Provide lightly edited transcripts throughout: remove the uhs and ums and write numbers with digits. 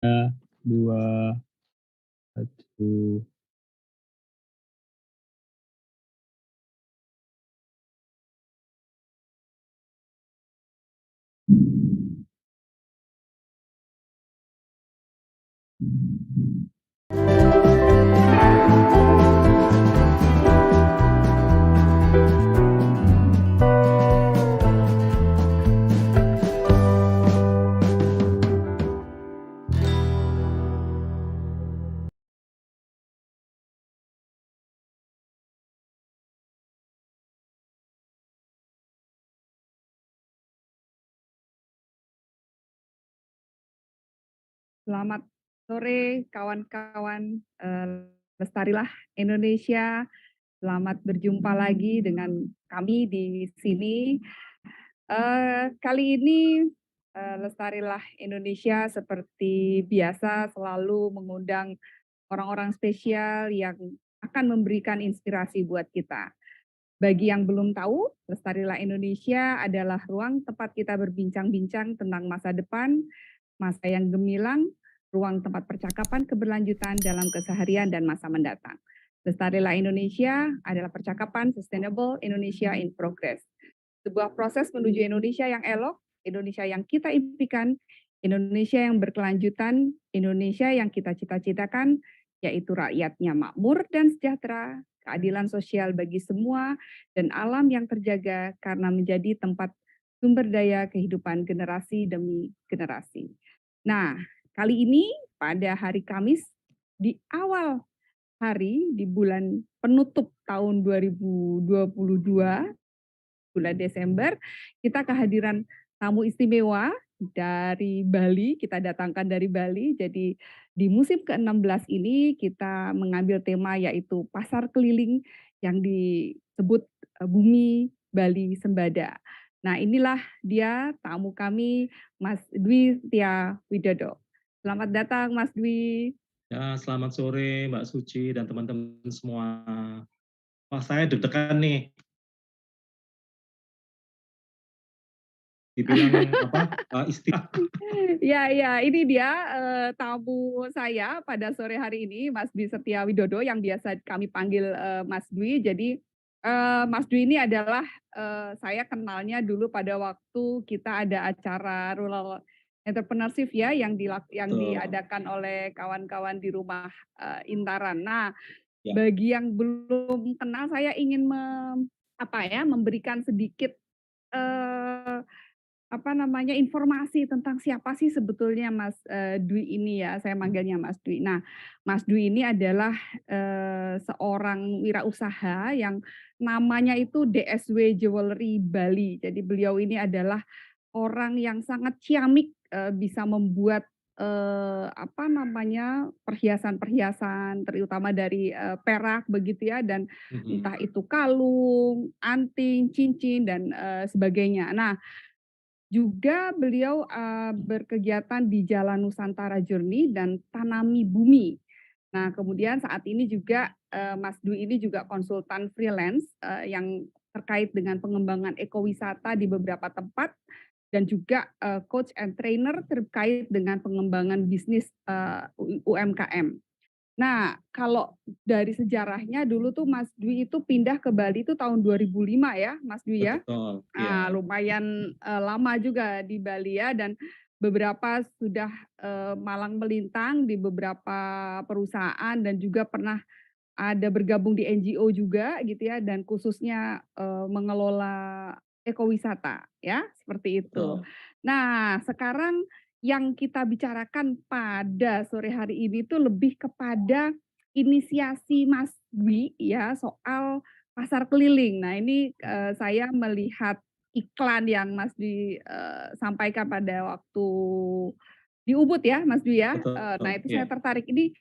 2, 1. Selamat sore kawan-kawan, Lestarilah Indonesia. Selamat berjumpa lagi dengan kami di sini. Kali ini, Lestarilah Indonesia seperti biasa selalu mengundang orang-orang spesial yang akan memberikan inspirasi buat kita. Bagi yang belum tahu, Lestarilah Indonesia adalah ruang tempat kita berbincang-bincang tentang masa depan, masa yang gemilang, ruang tempat percakapan keberlanjutan dalam keseharian dan masa mendatang. Lestarilah Indonesia adalah percakapan Sustainable Indonesia in Progress. Sebuah proses menuju Indonesia yang elok, Indonesia yang kita impikan, Indonesia yang berkelanjutan, Indonesia yang kita cita-citakan, yaitu rakyatnya makmur dan sejahtera, keadilan sosial bagi semua, dan alam yang terjaga karena menjadi tempat sumber daya kehidupan generasi demi generasi. Nah, kali ini pada hari Kamis di awal hari di bulan penutup tahun 2022, bulan Desember, kita kehadiran tamu istimewa dari Bali, kita datangkan dari Bali. Jadi di musim ke-16 ini kita mengambil tema yaitu pasar keliling yang disebut Bumi Bali Sembada. Nah, inilah dia tamu kami, Mas Dwi Setia Widodo. Selamat datang Mas Dwi. Ya, selamat sore Mbak Suci dan teman-teman semua. Wah, saya deg-degan nih, dibilang apa, Ya, ya, ini dia tamu saya pada sore hari ini, Mas Dwi Setia Widodo yang biasa kami panggil Mas Dwi. Jadi Mas Dwi ini adalah saya kenalnya dulu pada waktu kita ada acara Rural Entrepreneurship ya yang betul, diadakan oleh kawan-kawan di rumah Intaran. Nah, ya, bagi yang belum kenal saya ingin memberikan sedikit eh, informasi tentang siapa sih sebetulnya Mas, Dwi ini ya, saya manggilnya Mas Dwi. Nah, Mas Dwi ini adalah, seorang wirausaha yang namanya itu DSW Jewelry Bali. Jadi beliau ini adalah orang yang sangat ciamik, bisa membuat, perhiasan-perhiasan terutama dari, perak begitu ya dan mhm, entah itu kalung, anting, cincin dan, sebagainya. Nah, juga beliau, berkegiatan di Jalan Nusantara Journey dan Tanami Bumi. Nah, kemudian saat ini juga, Mas Dwi ini juga konsultan freelance, yang terkait dengan pengembangan ekowisata di beberapa tempat dan juga, coach and trainer terkait dengan pengembangan bisnis, UMKM. Nah, kalau dari sejarahnya dulu tuh Mas Dwi itu pindah ke Bali itu tahun 2005 ya, Mas Dwi ya? betul, Ah, iya, lumayan, lama juga di Bali ya dan beberapa sudah, malang melintang di beberapa perusahaan dan juga pernah ada bergabung di NGO juga gitu ya dan khususnya, mengelola ekowisata ya, seperti itu. betul, Nah, sekarang yang kita bicarakan pada sore hari ini tuh lebih kepada inisiasi Mas Dwi ya soal pasar keliling. Nah ini, saya melihat iklan yang Mas Dwi, sampaikan pada waktu di Ubud ya, Mas Dwi ya. Nah betul, itu saya iya, tertarik, ini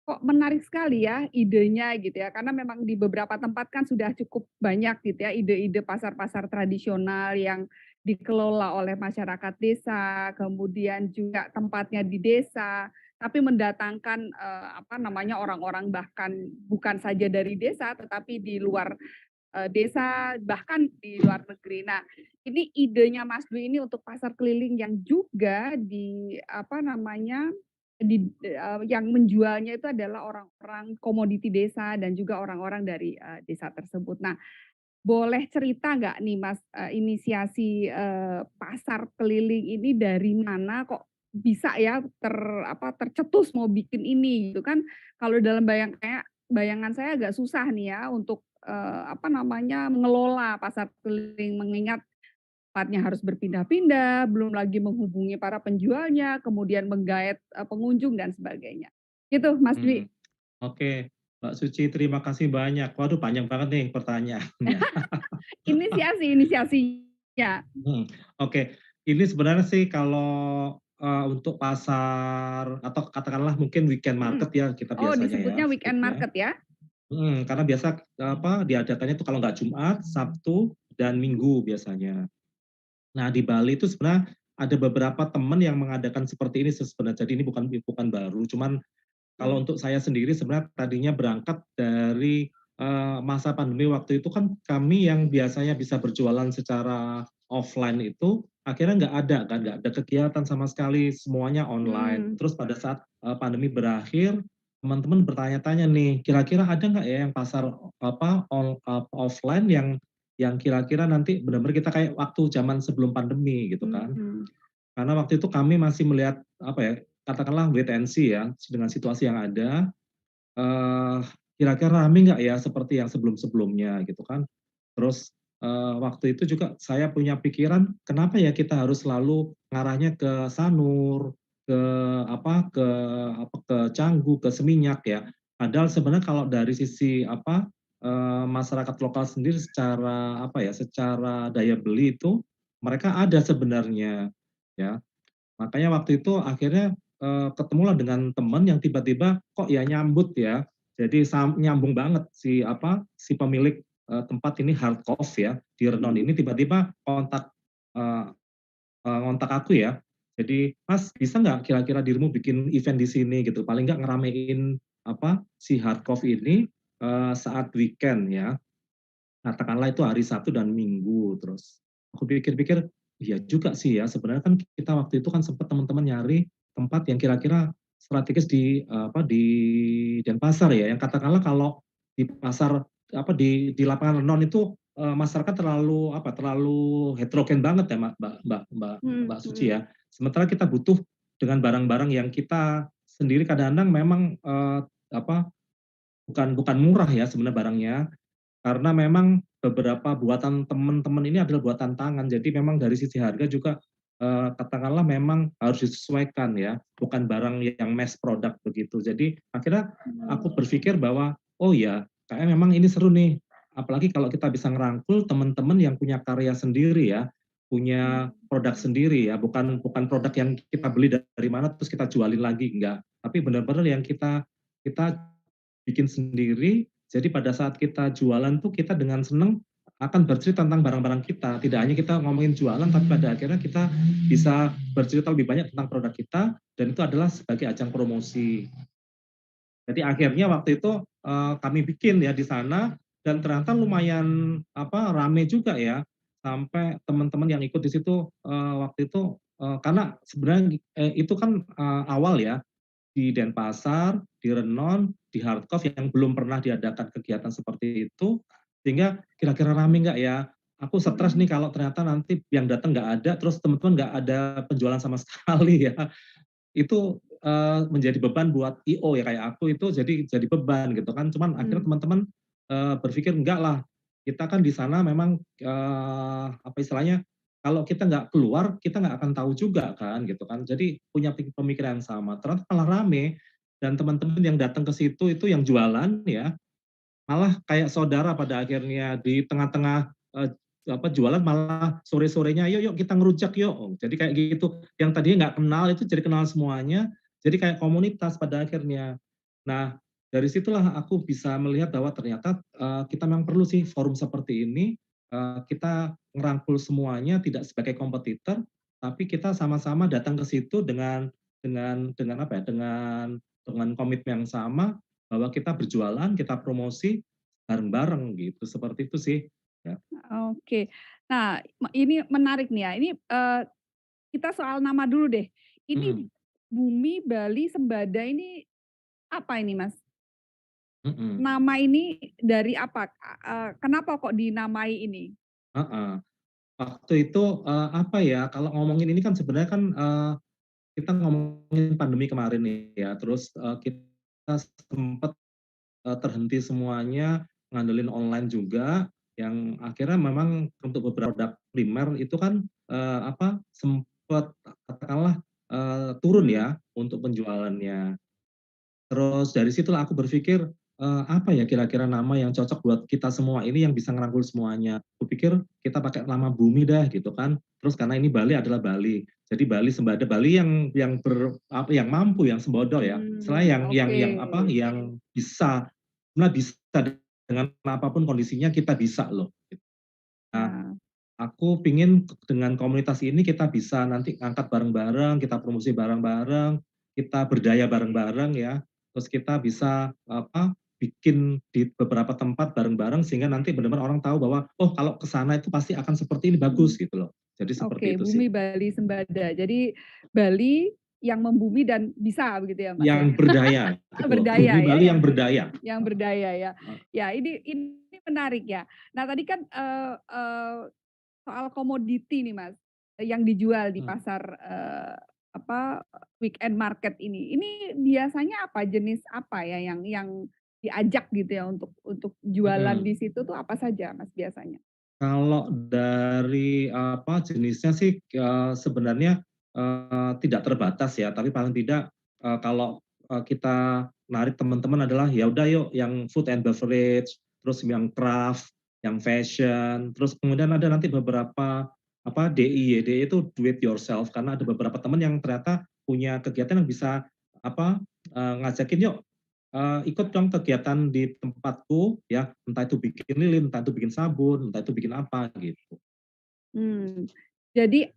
kok menarik sekali ya idenya gitu ya, karena memang di beberapa tempat kan sudah cukup banyak gitu ya ide-ide pasar-pasar tradisional yang dikelola oleh masyarakat desa, kemudian juga tempatnya di desa, tapi mendatangkan, orang-orang bahkan bukan saja dari desa, tetapi di luar, desa, bahkan di luar negeri. Nah, ini idenya Mas Dwi ini untuk pasar keliling yang juga yang menjualnya itu adalah orang-orang komoditi desa dan juga orang-orang dari, desa tersebut. Nah, boleh cerita nggak nih Mas, inisiasi, pasar keliling ini dari mana kok bisa ya tercetus mau bikin ini gitu kan, kalau dalam bayangan saya agak susah nih ya untuk, mengelola pasar keliling mengingat tempatnya harus berpindah-pindah, belum lagi menghubungi para penjualnya, kemudian menggait, pengunjung dan sebagainya. Gitu Mas Dwi. Mhm. Oke, Mbak Suci terima kasih banyak. Waduh panjang banget nih pertanyaannya. Inisiasinya. Mhm, oke. Ini sebenarnya sih kalau, untuk pasar atau katakanlah mungkin weekend Mhm. market ya kita Oh biasanya ya disebutnya weekend sebutnya. market ya? Karena biasa, diadakannya itu kalau nggak Jumat, Sabtu, dan Minggu biasanya. Nah di Bali itu sebenarnya ada beberapa teman yang mengadakan seperti ini sebenarnya, jadi ini bukan bukan baru, cuman kalau Mhm. untuk saya sendiri sebenarnya tadinya berangkat dari, masa pandemi waktu itu kan kami yang biasanya bisa berjualan secara offline itu akhirnya nggak ada kan, nggak ada kegiatan sama sekali, semuanya online. Mmm. Terus pada saat, pandemi berakhir, teman-teman bertanya-tanya nih, "Kira-kira ada nggak ya yang pasar, offline yang kira-kira nanti benar-benar kita kayak waktu zaman sebelum pandemi?" Gitu kan. Mhm. Karena waktu itu kami masih melihat, apa ya, katakanlah wait and see ya, dengan situasi yang ada, eee, kira-kira rame nggak ya seperti yang sebelum-sebelumnya gitu kan. Terus, waktu itu juga saya punya pikiran, kenapa ya kita harus selalu ngarahnya ke Sanur, ke ke ke Canggu, ke Seminyak ya. Padahal sebenarnya kalau dari sisi masyarakat lokal sendiri secara secara daya beli itu mereka ada sebenarnya ya. Makanya waktu itu akhirnya, ketemulah dengan teman yang tiba-tiba kok ya nyambut ya. Jadi nyambung banget si pemilik, tempat ini Hard Coffee ya, di Renon Mhm. ini tiba-tiba eee ngontak aku ya. Jadi, "Mas, bisa nggak kira-kira dirimu bikin event di sini?" Gitu. Paling nggak ngeramein si Hard Coffee ini, saat weekend ya. Katakanlah itu hari Sabtu dan Minggu, terus aku pikir-pikir, iya juga sih ya, sebenarnya kan kita waktu itu kan sempat teman-teman nyari tempat yang kira-kira strategis di Denpasar ya, yang katakanlah kalau di pasar di lapangan Renon itu, masyarakat terlalu heterogen banget ya, Mbak Mbak Mbak Mhm. Mbak Suci Mhm. ya. Sementara kita butuh dengan barang-barang yang kita sendiri kadang-kadang memang, apa, bukan bukan murah ya sebenarnya barangnya, karena memang beberapa buatan teman-teman ini adalah buatan tangan, jadi memang dari sisi harga juga, katakanlah memang harus disesuaikan ya, bukan barang yang mass product begitu. Jadi akhirnya aku berpikir bahwa, "Oh ya, kayaknya memang ini seru nih." Apalagi kalau kita bisa ngerangkul teman-teman yang punya karya sendiri ya, Mhm. punya produk sendiri ya, bukan bukan produk yang kita beli dari mana terus kita jualin lagi, enggak. Tapi benar-benar yang kita kita bikin sendiri, jadi pada saat kita jualan tuh kita dengan senang akan bercerita tentang barang-barang kita. Tidak hanya kita ngomongin jualan, tapi pada akhirnya kita bisa bercerita lebih banyak tentang produk kita, dan itu adalah sebagai ajang promosi. Jadi akhirnya waktu itu, kami bikin ya di sana, dan ternyata lumayan rame juga ya, sampai teman-teman yang ikut di situ, waktu itu, karena sebenarnya, itu kan, awal ya, di Denpasar, di Renon, di Hardcoff yang belum pernah diadakan kegiatan seperti itu, sehingga kira-kira rame nggak ya? Aku stres Mhm. nih kalau ternyata nanti yang datang nggak ada, terus teman-teman nggak ada penjualan sama sekali ya. Itu, menjadi beban buat IO ya kayak aku itu jadi beban gitu kan. Cuman akhirnya Mhm. teman-teman, berpikir, "Enggak lah, kita kan di sana memang," apa istilahnya, "kalau kita nggak keluar, kita nggak akan tahu juga kan," gitu kan. Jadi punya pemikiran yang sama. Ternyata malah rame dan teman-teman yang datang ke situ itu yang jualan ya, malah kayak saudara pada akhirnya di tengah-tengah, jualan malah sore-sorenya, "Yuk yuk kita ngerujak yuk." Oh, jadi kayak gitu. Yang tadinya nggak kenal itu jadi kenal semuanya, jadi kayak komunitas pada akhirnya. Nah, dari situlah aku bisa melihat bahwa ternyata, kita memang perlu sih forum seperti ini, kita ngerangkul semuanya tidak sebagai kompetitor, tapi kita sama-sama datang ke situ dengan apa ya, dengan komitmen yang sama, bahwa kita berjualan, kita promosi bareng-bareng gitu, seperti itu sih, ya. Oke. Nah, ini menarik nih ya, ini, kita soal nama dulu deh. Ini Mhm. Bumi, Bali, Sembada ini apa ini, Mas? Mhm, Nama ini dari apa? Kenapa kok dinamai ini? heeh. Waktu itu, apa ya, kalau ngomongin ini kan sebenarnya kan, kita ngomongin pandemi kemarin nih ya, terus, kita sempet, terhenti semuanya, ngandelin online juga, yang akhirnya memang untuk beberapa produk primer itu kan, sempet katakanlah, turun Mhm. ya untuk penjualannya. Terus dari situlah aku berpikir, apa ya kira-kira nama yang cocok buat kita semua ini yang bisa ngerangkul semuanya. Kupikir kita pakai nama Bumi dah gitu kan. Terus karena ini Bali adalah Bali. Jadi Bali Sembada Bali yang mampu, yang sembodol ya. Istilahnya Oke. yang bisa sebenarnya bisa dengan apapun kondisinya kita bisa loh. Nah, Ya, aku pingin dengan komunitas ini kita bisa nanti ngangkat bareng-bareng, kita promosi bareng-bareng, kita berdaya bareng-bareng ya. Terus kita bisa bikin di beberapa tempat bareng-bareng sehingga nanti benar-benar orang tahu bahwa oh kalau ke sana itu pasti akan seperti ini mhm. bagus gitu loh. Jadi seperti Oke, itu sih. Bumi, Bali, Sembada. Jadi Bali yang membumi dan bisa begitu ya, Mas, ya? Yang berdaya gitu loh. Berdaya Bumi ya, Bali yang berdaya. yang berdaya ya. Heeh, Ya, ini menarik ya. Nah, tadi kan, soal komoditi nih, Mas, yang dijual di heeh, pasar, apa, weekend market ini. Ini biasanya apa, jenis apa ya yang diajak gitu ya untuk jualan mhm. di situ tuh apa saja, Mas, biasanya? Kalau dari jenisnya sih, sebenarnya, tidak terbatas ya, tapi paling tidak, kalau, kita narik teman-teman adalah, ya udah yuk yang food and beverage, terus yang craft, yang fashion, terus kemudian ada nanti beberapa, DIY. DIY itu do it yourself, karena ada beberapa teman yang ternyata punya kegiatan yang bisa, ngajakin, "Yuk ikut dong kegiatan di tempatku ya, entah itu bikin lilin, entah itu bikin sabun, entah itu bikin apa gitu. Hmm, jadi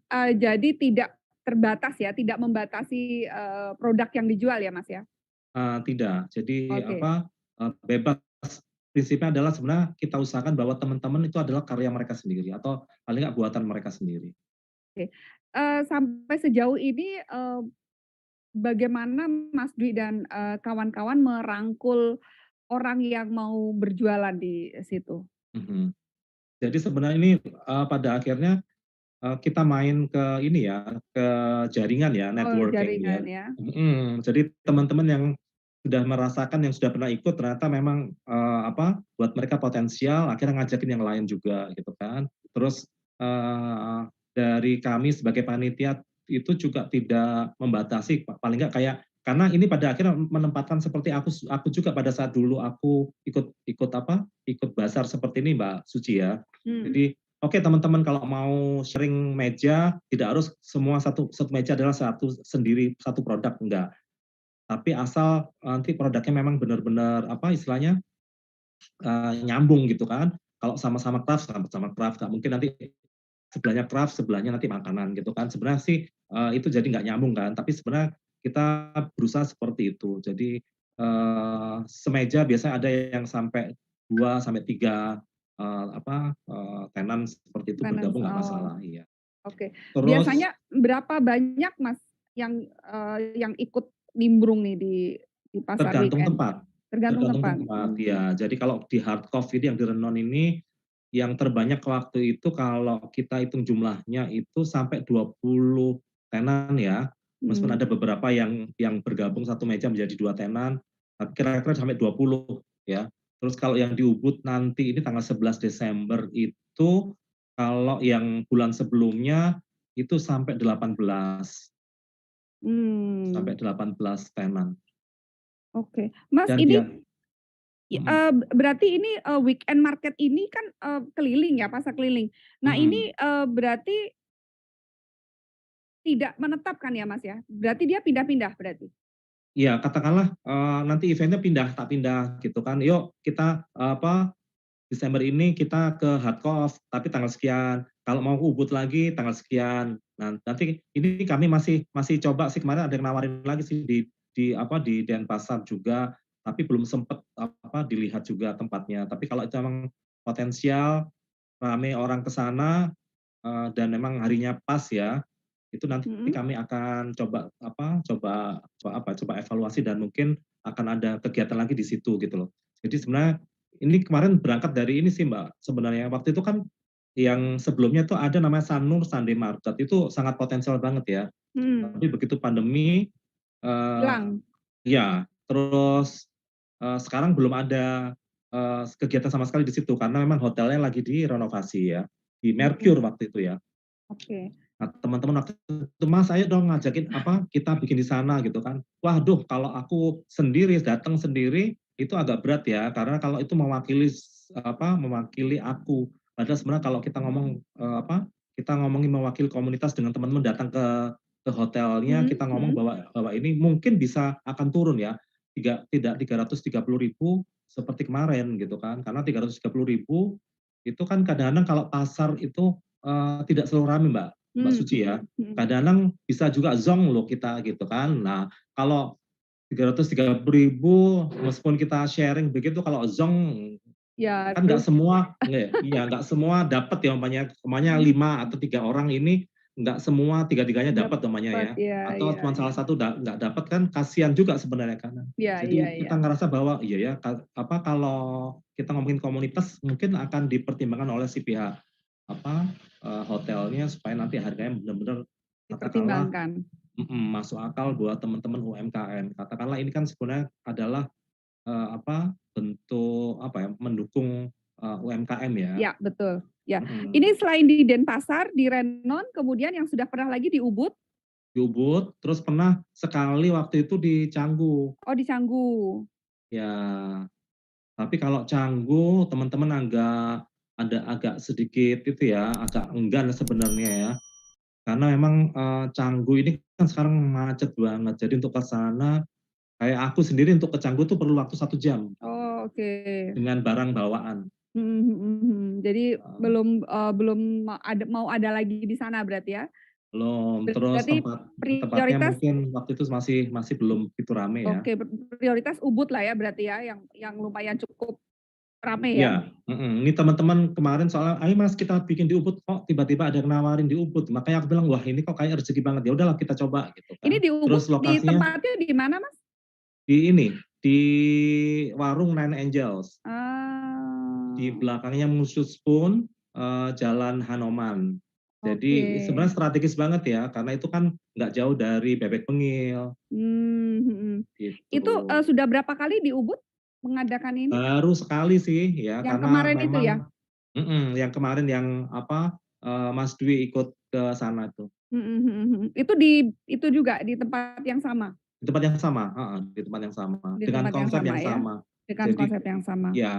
tidak terbatas ya, tidak membatasi, produk yang dijual ya, Mas, ya? Tidak, jadi Oke, bebas. Prinsipnya adalah sebenarnya kita usahakan bahwa teman-teman itu adalah karya mereka sendiri atau paling nggak buatan mereka sendiri. oke. Sampai sejauh ini, bagaimana Mas Dwi dan, kawan-kawan merangkul orang yang mau berjualan di situ? Mhm. Jadi sebenarnya ini, pada akhirnya, kita main ke ini ya, ke jaringan ya, Oh, networking ya. jaringan ya? Jadi teman-teman yang sudah merasakan, yang sudah pernah ikut ternyata memang, buat mereka potensial, akhirnya ngajakin yang lain juga gitu kan. Terus, dari kami sebagai panitia itu juga tidak membatasi, paling nggak kayak karena ini pada akhirnya menempatkan seperti aku juga pada saat dulu aku ikut ikut ikut basar seperti ini Mbak Suci ya. Hmm. Jadi, oke teman-teman kalau mau sharing meja, tidak harus semua satu satu meja adalah satu sendiri, satu produk, enggak. Tapi asal nanti produknya memang benar-benar, istilahnya, nyambung gitu kan. Kalau sama-sama craft, sama-sama craft, nggak mungkin nanti sebelahnya craft, sebelahnya nanti makanan gitu kan. Sebenarnya sih, itu jadi nggak nyambung kan, tapi sebenarnya kita berusaha seperti itu. Jadi, semeja biasanya ada yang sampai 2 sampai 3 tenan seperti itu Tenan bergabung nggak oh, masalah, iya. oke. Terus Biasanya berapa banyak Mas yang ikut nimbrung nih di pasar tergantung weekend? tempat Tergantung tergantung tempat? tempat, iya. Jadi kalau di hard coffee yang di Renon ini, yang terbanyak waktu itu kalau kita hitung jumlahnya itu sampai 20 tenan ya. Meskipun Mhm. ada beberapa yang bergabung satu meja menjadi 2 tenan, tapi kira-kira sampai 20 ya. Terus kalau yang di Ubud nanti ini tanggal 11 Desember itu, kalau yang bulan sebelumnya itu Mmm, sampai 18 tenan. oke. Mas Dan ini, dia mhm, berarti ini, weekend market ini kan, keliling ya, pasar keliling. Nah mhm. ini, berarti tidak menetap kan ya, Mas, ya? Berarti dia pindah-pindah berarti? Iya, katakanlah, nanti event-nya tak pindah gitu kan, "Yuk kita, Desember ini kita ke Hardcoff, tapi tanggal sekian, kalau mau ke Ubud lagi tanggal sekian." Nah, nanti ini kami masih masih coba sih, kemarin ada yang nawarin lagi sih di Denpasar juga, tapi belum sempet, dilihat juga tempatnya. Tapi kalau itu memang potensial, rame orang ke sana, dan memang harinya pas ya, Itu nanti mhm, kami akan coba evaluasi dan mungkin akan ada kegiatan lagi di situ gitu loh. Jadi sebenarnya ini kemarin berangkat dari ini sih Mbak, sebenarnya waktu itu kan yang sebelumnya tuh ada namanya Sanur Sunday Market, itu sangat potensial banget ya. mhm, Tapi begitu pandemi, eee, hilang. ya terus, sekarang belum ada, kegiatan sama sekali di situ karena memang hotelnya lagi direnovasi ya, di Mercure Mhm, waktu itu ya. oke. Nah, teman-teman waktu itu, "Mas, ayo dong ngajakin kita bikin di sana," gitu kan. Waduh, kalau aku sendiri, datang sendiri, itu agak berat ya, karena kalau itu mewakili aku. Padahal sebenarnya kalau kita ngomong, kita ngomongin mewakili komunitas dengan teman-teman datang ke hotelnya, Mhm kita ngomong mhm. bahwa bahwa ini mungkin bisa akan turun ya, tidak 330.000 seperti kemarin gitu kan. Karena 330.000 itu kan kadang-kadang kalau pasar itu, tidak selalu ramai, Mbak Mmm, Suci ya. mhm mhm. Kadang-kadang bisa juga zonk loh kita gitu kan. Nah, kalau 330.000 meskipun kita sharing begitu, kalau zonk Ya kan nggak harus semua iya, nggak semua dapat ya umpamanya mhm, 5 atau 3 orang ini, nggak semua tiga-tiganya dapat umpamanya dapat, ya, iya atau iya cuma iya. salah satu nggak dapat kan kasihan juga sebenarnya kan. Iya iya Jadi iya. kita ngerasa bahwa iya ya, kalau kita ngomongin komunitas mungkin akan dipertimbangkan oleh si pihak hotelnya supaya nanti harganya benar-benar katakanlah Dipertimbangkan. masuk akal buat teman-teman UMKM. Katakanlah ini kan sebenarnya adalah, bentuk mendukung, UMKM ya, Ya, betul. Ya. Ini mhm. selain di Denpasar, di Renon, kemudian yang sudah pernah lagi di Ubud? Di Ubud, terus pernah sekali waktu itu di Canggu. Oh, di Canggu. Ya, tapi kalau Canggu teman-teman agak sedikit itu ya, agak enggan sebenarnya ya. Karena memang, Canggu ini kan sekarang macet banget. Jadi untuk ke sana, kayak aku sendiri untuk ke Canggu tuh perlu waktu 1 jam Oh, oke. dengan barang bawaan. Mhm mhm mhm. Jadi Eee, belum mau ada lagi di sana berarti ya? Belum, terus Berarti tempatnya prioritas mungkin waktu itu masih masih belum begitu rame ya. oke, prioritas Ubud lah ya berarti ya, yang lumayan cukup rame ya? Iya, mhm, ini teman-teman kemarin soalnya, "Ayo Mas kita bikin di Ubud," kok tiba-tiba ada yang nawarin di Ubud. Makanya aku bilang, "Wah ini kok kayak rezeki banget, ya udahlah kita coba," gitu Ini kan. di Ubud, Terus di lokasinya tempatnya di mana, Mas? di ini, di warung Nine Angels, di Ah, belakangnya Musuh Spoon, Jalan Hanoman. oke. Jadi sebenarnya strategis banget ya, karena itu kan nggak jauh dari Bebek Bengil, Mhm. gitu. Itu, sudah berapa kali di Ubud mengadakan ini? Baru sekali sih ya, Yang karena kemarin itu ya? memang yang kemarin yang Mas Dwi ikut ke sana tuh. Mhm mhm mhm. Itu juga di tempat yang sama? Di tempat yang sama, heeh, di tempat yang sama, Di dengan tempat yang konsep sama yang ya? sama. Dengan Jadi konsep yang sama? ya,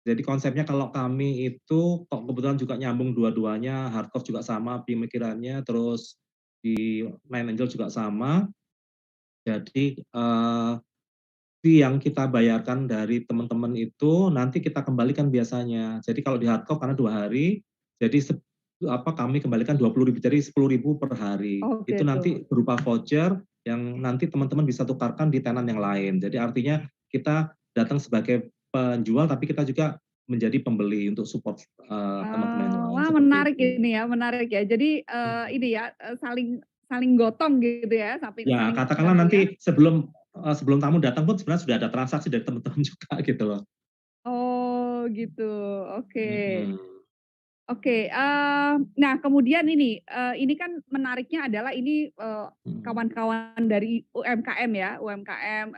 jadi konsepnya kalau kami itu kok kebetulan juga nyambung dua-duanya, Hardcore juga sama pemikirannya, terus di Nine Angel juga sama. Jadi, fee yang kita bayarkan dari teman-teman itu nanti kita kembalikan biasanya. Jadi kalau di Hardcore karena 2 hari, jadi kami kembalikan 20.000, jadi 10.000 per hari. Oh Itu gitu. nanti berupa voucher yang nanti teman-teman bisa tukarkan di tenan yang lain. Jadi artinya kita datang sebagai penjual, tapi kita juga menjadi pembeli untuk support, teman-teman yang lain, Wah seperti menarik itu. ini ya, menarik ya. Jadi, Mhm. ini ya, saling saling gotong gitu ya, Ya saling katakanlah membantu ya? nanti sebelum tamu datang pun sebenarnya sudah ada transaksi dari teman-teman juga gitu loh. Oh gitu, oke. Mhm. Oke, nah kemudian ini kan menariknya adalah ini, Mhm. kawan-kawan dari UMKM ya, UMKM,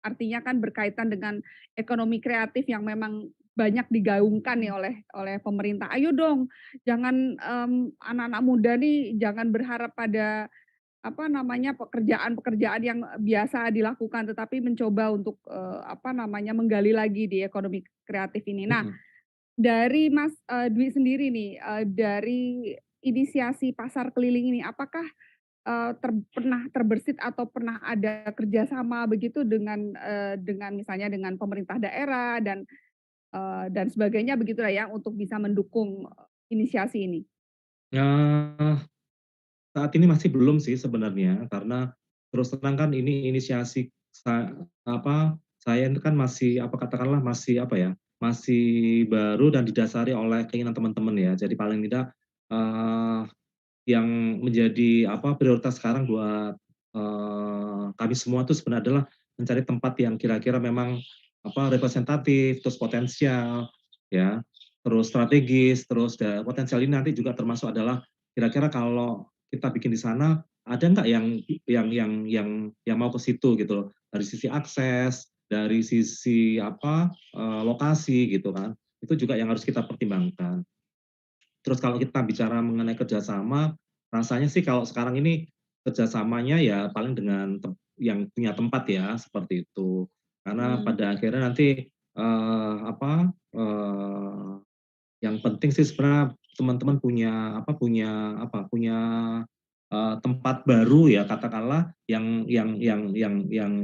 artinya kan berkaitan dengan ekonomi kreatif yang memang banyak digaungkan nih oleh pemerintah. Ayo dong, jangan, anak-anak muda nih jangan berharap pada, apa namanya, pekerjaan-pekerjaan yang biasa dilakukan, tetapi mencoba untuk, apa namanya, menggali lagi di ekonomi kreatif ini. Nah, Mhm. dari Mas, Dwi sendiri nih, dari inisiasi pasar keliling ini, apakah, pernah terbersit atau pernah ada kerjasama begitu dengan misalnya dengan pemerintah daerah dan sebagainya begitulah ya, untuk bisa mendukung, inisiasi ini? Eee, Saat ini masih belum sih sebenarnya, karena terus terang kan ini inisiasi saya itu kan masih katakanlah masih masih baru dan didasari oleh keinginan teman-teman ya. Jadi paling tidak, yang menjadi prioritas sekarang buat kami semua tuh sebenarnya adalah mencari tempat yang kira-kira memang representatif, terus potensial, ya, terus strategis, terus potensial ini nanti juga termasuk adalah kira-kira kalau kita bikin di sana ada nggak yang mau ke situ gitu loh, dari sisi akses, dari sisi lokasi gitu kan, itu juga yang harus kita pertimbangkan. Terus kalau kita bicara mengenai kerjasama, rasanya sih kalau sekarang ini kerjasamanya ya paling dengan yang punya tempat ya, seperti itu. Karena Hmm. pada akhirnya nanti, eee, apa, eee, yang penting sih sebenarnya teman-teman punya tempat baru ya katakanlah yang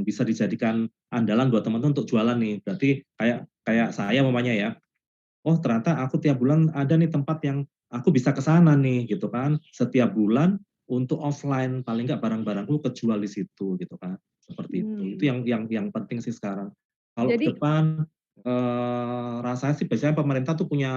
bisa dijadikan andalan buat teman-teman untuk jualan nih. Berarti kayak kayak saya umpamanya ya, oh ternyata aku tiap bulan ada nih tempat yang aku bisa ke sana nih gitu kan. Setiap bulan untuk offline paling nggak barang-barangku kejual di situ gitu kan. Seperti itu. Itu Hmm. yang penting sih sekarang. Kalau ke Jadi depan rasanya sih biasanya pemerintah tuh punya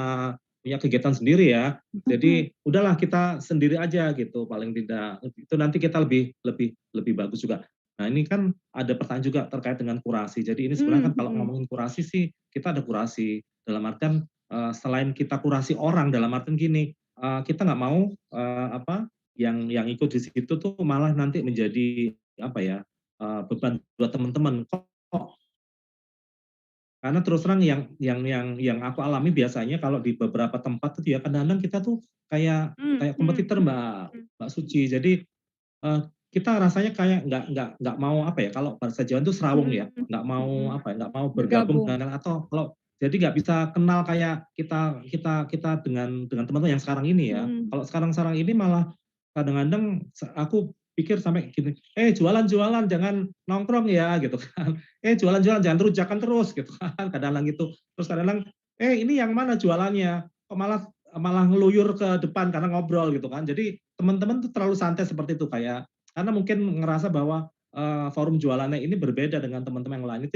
punya kegiatan sendiri ya. Jadi udahlah kita sendiri aja gitu paling tidak. Itu nanti kita lebih lebih lebih bagus juga. Nah, ini kan ada pertanyaan juga terkait dengan kurasi. Jadi ini sebenarnya kan kalau mhm. ngomongin kurasi sih kita ada kurasi. Dalam artian selain kita kurasi orang dalam artian gini, kita nggak mau yang ikut di situ tuh malah nanti menjadi beban buat teman-teman. Kok karena terus terang yang aku alami biasanya kalau di beberapa tempat tuh ya kadang-kadang kita tuh kayak Mmm, kayak mhm kompetitor Mbak mhm. Mbak Suci. Jadi kita rasanya kayak nggak mau kalau bahasa Jawa itu serawung ya, Mhm nggak mhm. mau nggak mau bergabung Bergabung. dengan atau kalau jadi nggak bisa kenal kayak kita kita kita dengan teman-teman yang sekarang ini ya. Mhm. Kalau sekarang-sekarang ini malah kadang-kadang aku pikir sampai gini, jualan-jualan jangan nongkrong ya," gitu kan. Jualan-jualan jangan rujakan terus," gitu kan, kadang-kadang gitu. Terus kadang-kadang, ini yang mana jualannya? Kok malah malah ngeluyur ke depan karena ngobrol," gitu kan. Jadi teman-teman tuh terlalu santai seperti itu, kayak karena mungkin ngerasa bahwa, forum jualannya ini berbeda dengan teman-teman yang lain. Itu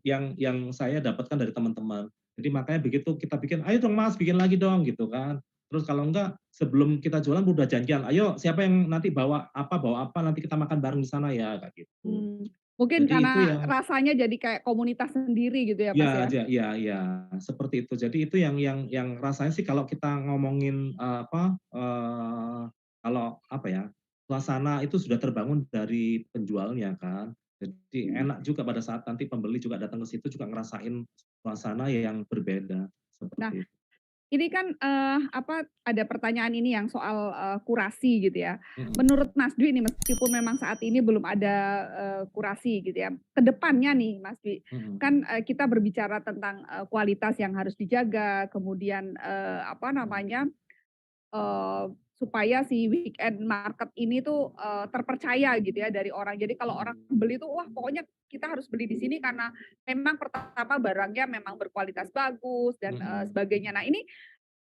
yang saya dapatkan dari teman-teman. Jadi makanya begitu kita bikin, "Ayo dong Mas, bikin lagi dong," gitu kan. Terus kalau enggak, sebelum kita jualan udah janjian, "Ayo siapa yang nanti bawa apa, nanti kita makan bareng di sana ya," kayak gitu. Mmm. Mungkin Jadi itu karena yang rasanya jadi kayak komunitas sendiri gitu ya, Mas, ya? ya, seperti itu. Jadi itu yang rasanya sih kalau kita ngomongin, kalau suasana itu sudah terbangun dari penjualnya kan. Jadi Mhm. enak juga pada saat nanti pembeli juga datang ke situ juga ngerasain suasana yang berbeda, Nah, seperti itu. ini kan, ada pertanyaan ini yang soal, kurasi gitu ya. Mhm, Menurut Mas Dwi nih, meskipun memang saat ini belum ada, kurasi gitu ya, ke depannya nih Mas Dwi, mhm, kan, kita berbicara tentang, kualitas yang harus dijaga, kemudian, supaya si weekend market ini tuh, terpercaya gitu ya dari orang. Jadi kalau orang beli tuh, wah pokoknya kita harus beli di sini karena memang pertama barangnya memang berkualitas bagus dan, mhm. sebagainya. Nah ini,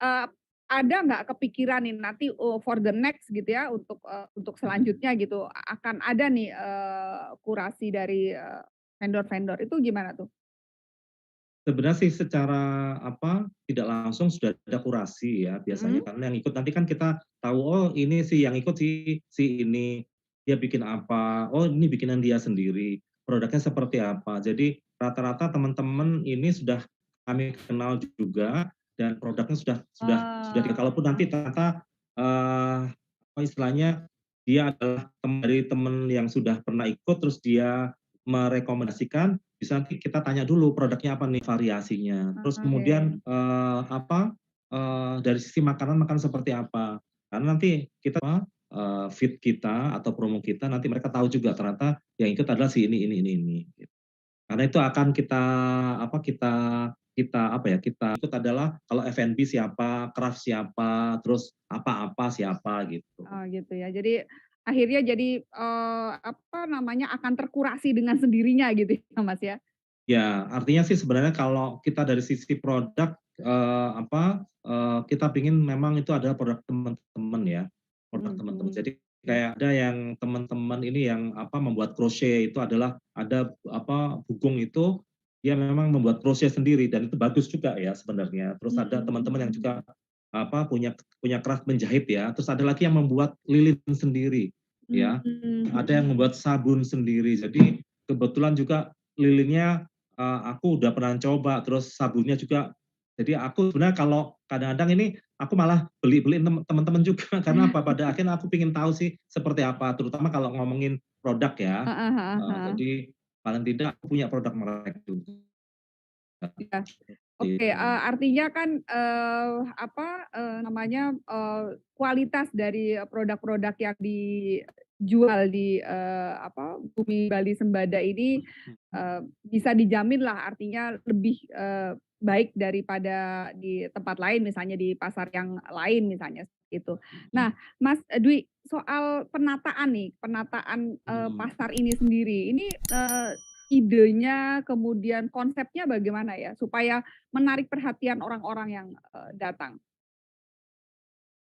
eee, ada nggak kepikiran nih nanti, for the next gitu ya untuk selanjutnya gitu, akan ada nih, kurasi dari, vendor-vendor, itu gimana tuh? Sebenarnya sih secara tidak langsung sudah ada kurasi ya biasanya Mhm. karena yang ikut nanti kan kita tahu, oh ini sih yang ikut si ini, dia bikin apa, oh ini bikinan dia sendiri, produknya seperti apa. Jadi rata-rata teman-teman ini sudah kami kenal juga dan produknya sudah kalaupun Oh. nanti ternyata, istilahnya dia adalah dari teman yang sudah pernah ikut terus dia merekomendasikan, bisa nanti kita tanya dulu produknya apa nih variasinya, terus kemudian, Oke. dari sisi makanan seperti apa. Karena nanti kita feed kita atau promo kita nanti mereka tahu juga ternyata yang ikut adalah si ini, gitu. Karena itu akan kita kita kita kita ikut adalah kalau F&B siapa, craft siapa, terus apa-apa siapa gitu. Oh gitu ya. Jadi akhirnya jadi, akan terkurasi dengan sendirinya gitu ya, Mas, ya? Ya, artinya sih sebenarnya kalau kita dari sisi produk, kita pingin memang itu adalah produk teman-teman ya, produk teman-teman. Mhm. Jadi kayak ada yang teman-teman ini yang membuat crochet itu adalah ada bugung itu, dia memang membuat crochet sendiri dan itu bagus juga ya sebenarnya. Terus ada Mhm teman-teman yang juga mhm. punya punya craft menjahit ya, terus ada lagi yang membuat lilin sendiri ya, ada yang membuat sabun sendiri. Jadi kebetulan juga lilinnya aku udah pernah coba, terus sabunnya juga. Jadi aku sebenarnya kalau kadang-kadang ini aku malah beli-beliin teman-teman juga karena apa? Pada akhirnya aku pengen tahu sih seperti apa, terutama kalau ngomongin produk ya. Heeh heeh heeh. Jadi paling tidak aku punya produk mereka juga. Iya. Seperti Oke, itu. artinya kan, namanya, kualitas dari produk-produk yang dijual di, Bumi Bali Sembada ini, bisa dijaminlah artinya lebih, baik daripada di tempat lain misalnya di pasar yang lain misalnya seperti itu. Nah, Mas, Dwi, soal penataan nih, penataan, Mhm. pasar ini sendiri, ini, idenya kemudian konsepnya bagaimana ya supaya menarik perhatian orang-orang yang, datang?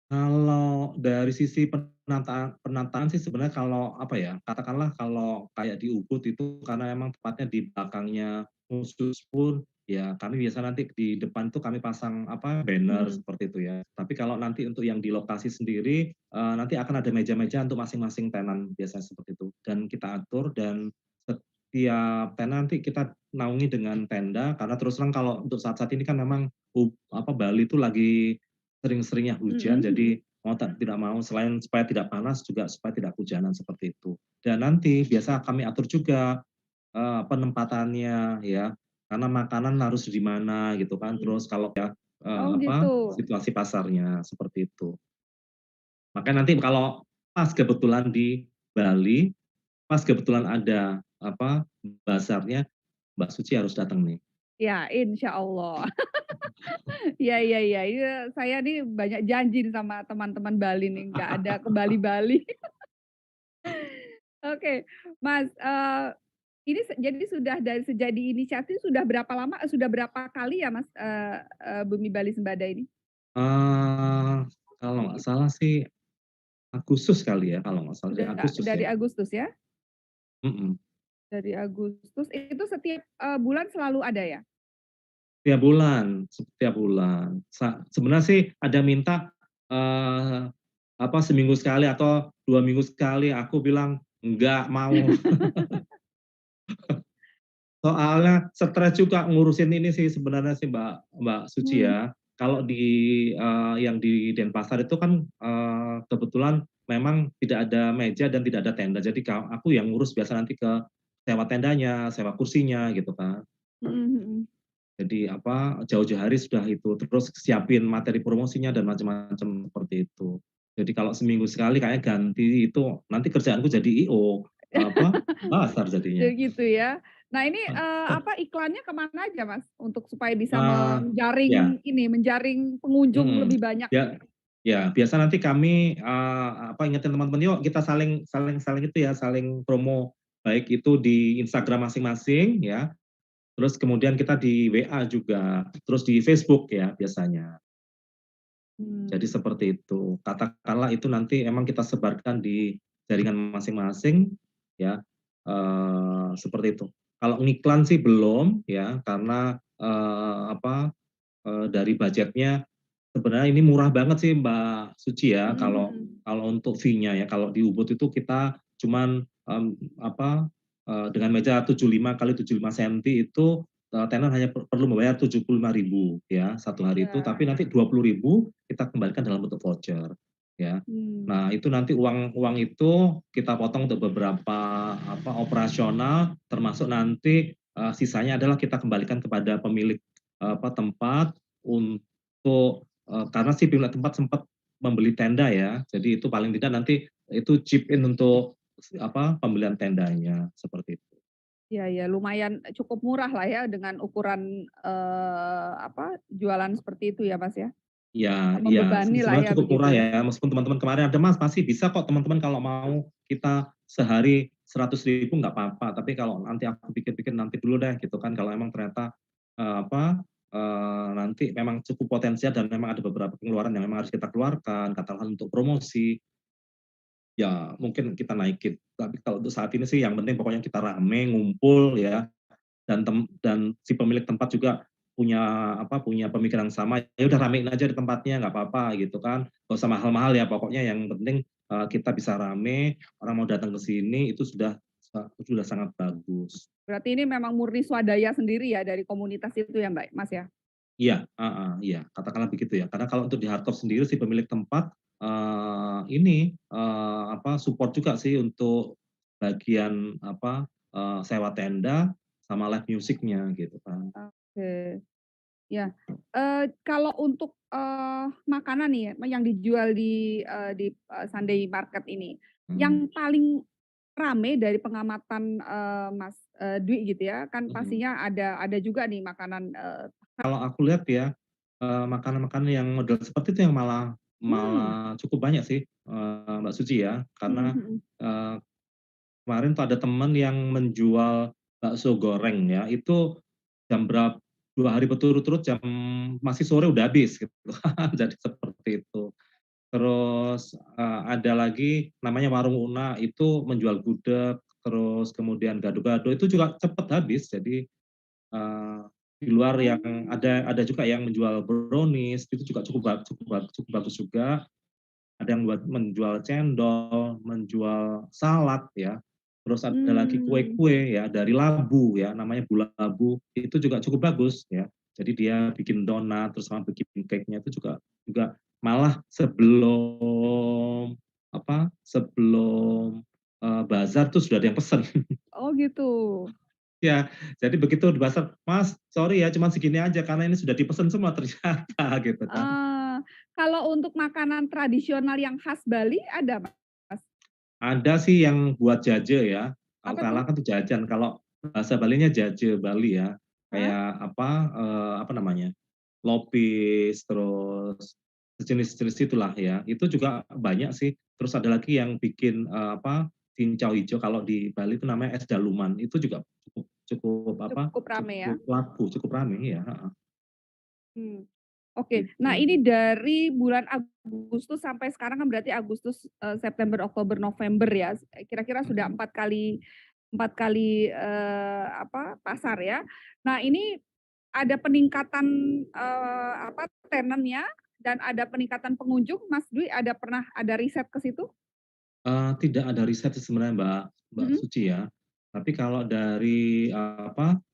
Kalau dari sisi penataan penataan sih sebenarnya kalau apa ya, katakanlah kalau kayak di Ubud itu karena memang tepatnya di belakangnya khusus pun, ya kami biasa nanti di depan tuh kami pasang banner Mhm, seperti itu ya. Tapi kalau nanti untuk yang di lokasi sendiri, nanti akan ada meja-meja untuk masing-masing tenan biasanya seperti itu. Dan kita atur dan setiap tenan nanti kita naungi dengan tenda karena terus terang kalau untuk saat-saat ini kan memang Bali itu lagi sering-seringnya hujan, mhm jadi mhm. mau tak tidak mau selain supaya tidak panas juga supaya tidak kehujanan seperti itu. Dan nanti biasa kami atur juga, penempatannya ya, karena makanan harus di mana gitu kan, Mhm. terus kalau ya, Oh gitu. situasi pasarnya seperti itu. Makanya nanti kalau pas kebetulan di Bali, pas kebetulan ada bazarnya, Mbak Suci harus datang nih. Ya, insya Allah. Iya iya iya, saya nih banyak janji nih sama teman-teman Bali nih, nggak ada ke Bali-Bali. Oke, Mas, ini jadi sudah dari sejak diinisiasi sudah berapa lama sudah berapa kali ya Mas, Bumi Bali Sembada ini? Eee, Kalau nggak salah sih Agustus kali ya, kalau nggak salah dari Sudah Agustus dari ya? Agustus ya? Mhm. Dari Agustus itu setiap, bulan selalu ada ya? Tiap bulan, setiap bulan. Sebenarnya sih ada minta, eee, seminggu sekali atau 2 minggu sekali, aku bilang, "Nggak mau." Soalnya stres juga ngurusin ini sih sebenarnya sih Mbak Mbak Suci Mmm, ya. Kalau yang di Denpasar itu kan, kebetulan memang tidak ada meja dan tidak ada tenda. Jadi aku yang ngurus biasa nanti ke sewa tendanya, sewa kursinya gitu kan. mhm mhm. Jadi jauh-jauh hari sudah itu, terus siapin materi promosinya dan macam-macam seperti itu. Jadi kalau seminggu sekali kayaknya ganti itu, nanti kerjaanku jadi IO, pasar jadinya. Jadi gitu ya. Nah ini, iklannya ke mana aja Mas? Untuk supaya bisa Eee, ya, menjaring pengunjung mhm, lebih banyak ya nih? ya, biasa nanti kami, ingetin teman-teman, "Yuk kita saling saling saling itu ya, saling promo." Baik itu di Instagram masing-masing ya, terus kemudian kita di WA juga, terus di Facebook ya biasanya. Jadi Mmm, seperti itu. Katakanlah itu nanti emang kita sebarkan di jaringan masing-masing ya, seperti itu. Kalau ngiklan sih belum ya, karena, dari budgetnya sebenarnya ini murah banget sih Mbak Suci ya, mhm kalau mhm. kalau untuk fee-nya ya. Kalau di Ubud itu kita cuman, dengan meja 75 kali 75 senti itu, tenan hanya perlu membayar 75.000 ya, satu hari itu, Iya. tapi nanti 20.000 kita kembalikan dalam bentuk voucher, ya. Mmm, Nah, itu nanti uang uang itu kita potong untuk beberapa, operasional, termasuk nanti, sisanya adalah kita kembalikan kepada pemilik, tempat untuk karena si pemilik tempat sempat membeli tenda ya, jadi itu paling tidak nanti itu chip in untuk pembelian tendanya, seperti itu. iya iya lumayan cukup murah lah ya dengan ukuran, jualan seperti itu ya Mas ya? Iya Nggak iya, membebani lah sebenarnya ya cukup begitu murah ya? ya, meskipun teman-teman kemarin ada, "Mas, masih bisa kok teman-teman kalau mau kita sehari 100.000 nggak apa-apa, tapi kalau nanti aku pikir-pikir nanti dulu deh," gitu kan, kalau emang ternyata, nanti memang cukup potensial dan memang ada beberapa pengeluaran yang memang harus kita keluarkan, katakanlah untuk promosi, ya mungkin kita naikin. Tapi kalau untuk saat ini sih yang penting pokoknya kita rame, ngumpul ya, dan si pemilik tempat juga punya punya pemikiran sama, ya udah ramein aja di tempatnya nggak apa-apa gitu kan, nggak usah mahal-mahal ya pokoknya yang penting, kita bisa rame, orang mau datang ke sini itu sudah sangat bagus. Berarti ini memang murni swadaya sendiri ya dari komunitas itu ya, Mbak, Mas, ya? Iya, heeh, iya, katakanlah begitu ya. Karena kalau untuk di hardtop sendiri si pemilik tempat, ini, support juga sih untuk bagian sewa tenda sama live music-nya gitu kan. Oke. Ya, kalau untuk, makanan nih ya, yang dijual di Sunday Market ini, Mhm, yang paling rame dari pengamatan, Mas, Dwi gitu ya, kan mhm. pastinya ada juga nih makanan, Kalau aku lihat ya, makanan-makanan yang model seperti itu yang malah mmm, malah cukup banyak sih, Mbak Suci ya. mhm Karena, mhm. eee, kemarin tuh ada teman yang menjual bakso goreng ya, itu jam 2 hari berturut-turut masih sore udah habis gitu kan, jadi seperti itu. Terus, ada lagi namanya Warung Una, itu menjual gudeg, terus kemudian gado-gado, itu juga cepet habis. Jadi, eee, di luar yang Oh, ada juga yang menjual brownies, itu juga cukup bagus juga. Ada yang menjual cendol, menjual salad ya, terus ada lagi mmm, kue-kue ya dari labu ya, namanya bulabu, itu juga cukup bagus ya. Jadi dia bikin donat, terus sama bikin cake-nya itu juga juga malah sebelum bazar tuh sudah ada yang pesen. oh gitu. Ya, jadi begitu di pasar, "Mas, sorry ya cuman segini aja karena ini sudah dipesan semua ternyata," gitu kan. Eee, Kalau untuk makanan tradisional yang khas Bali ada, Mas? Ada sih yang buat jaje ya, kalau Apa salah tuh? kan tuh jajan, kalau bahasa Balinya jaje Bali ya. Hah? Kayak apa namanya, lopis, terus sejenis-jenis itulah ya. Itu juga banyak sih. Terus ada lagi yang bikin, cincau ijo, kalau di Bali itu namanya es daluman, itu juga cukup cukup Cukup rame ya? cukup laku, cukup rame, iya, heeh, Mmm, oke. Nah, gitu. ini dari bulan Agustus sampai sekarang kan berarti Agustus, September, Oktober, November ya, kira-kira sudah Mhm. 4 kali, pasar ya. Nah, ini ada peningkatan, tenennya dan ada peningkatan pengunjung, Mas Dwi pernah ada riset ke situ? Tidak ada riset sih sebenarnya Mbak Mbak Mhm Suci ya. Tapi kalau dari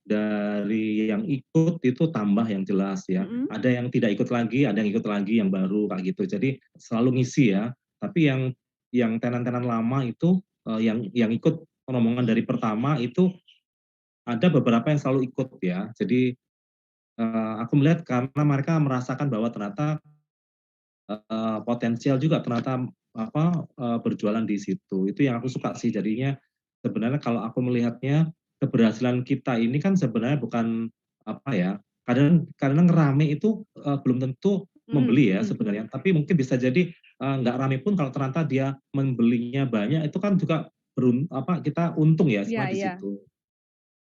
dari yang ikut itu tambah yang jelas ya. mhm. Ada yang tidak ikut lagi, ada yang ikut lagi yang baru kayak gitu. Jadi selalu ngisi ya. Tapi yang tenan-tenan lama itu, yang ikut rombongan dari pertama itu ada beberapa yang selalu ikut ya. Jadi, aku melihat karena mereka merasakan bahwa ternyata potensial juga ternyata berjualan di situ. Itu yang aku suka sih, jadinya sebenarnya kalau aku melihatnya keberhasilan kita ini kan sebenarnya bukan kadang kadang rame itu, belum tentu Mhm membeli ya mhm mhm. sebenarnya, tapi mungkin bisa jadi, nggak rame pun kalau ternyata dia membelinya banyak, itu kan juga kita untung ya Iya sebenarnya di iya. situ.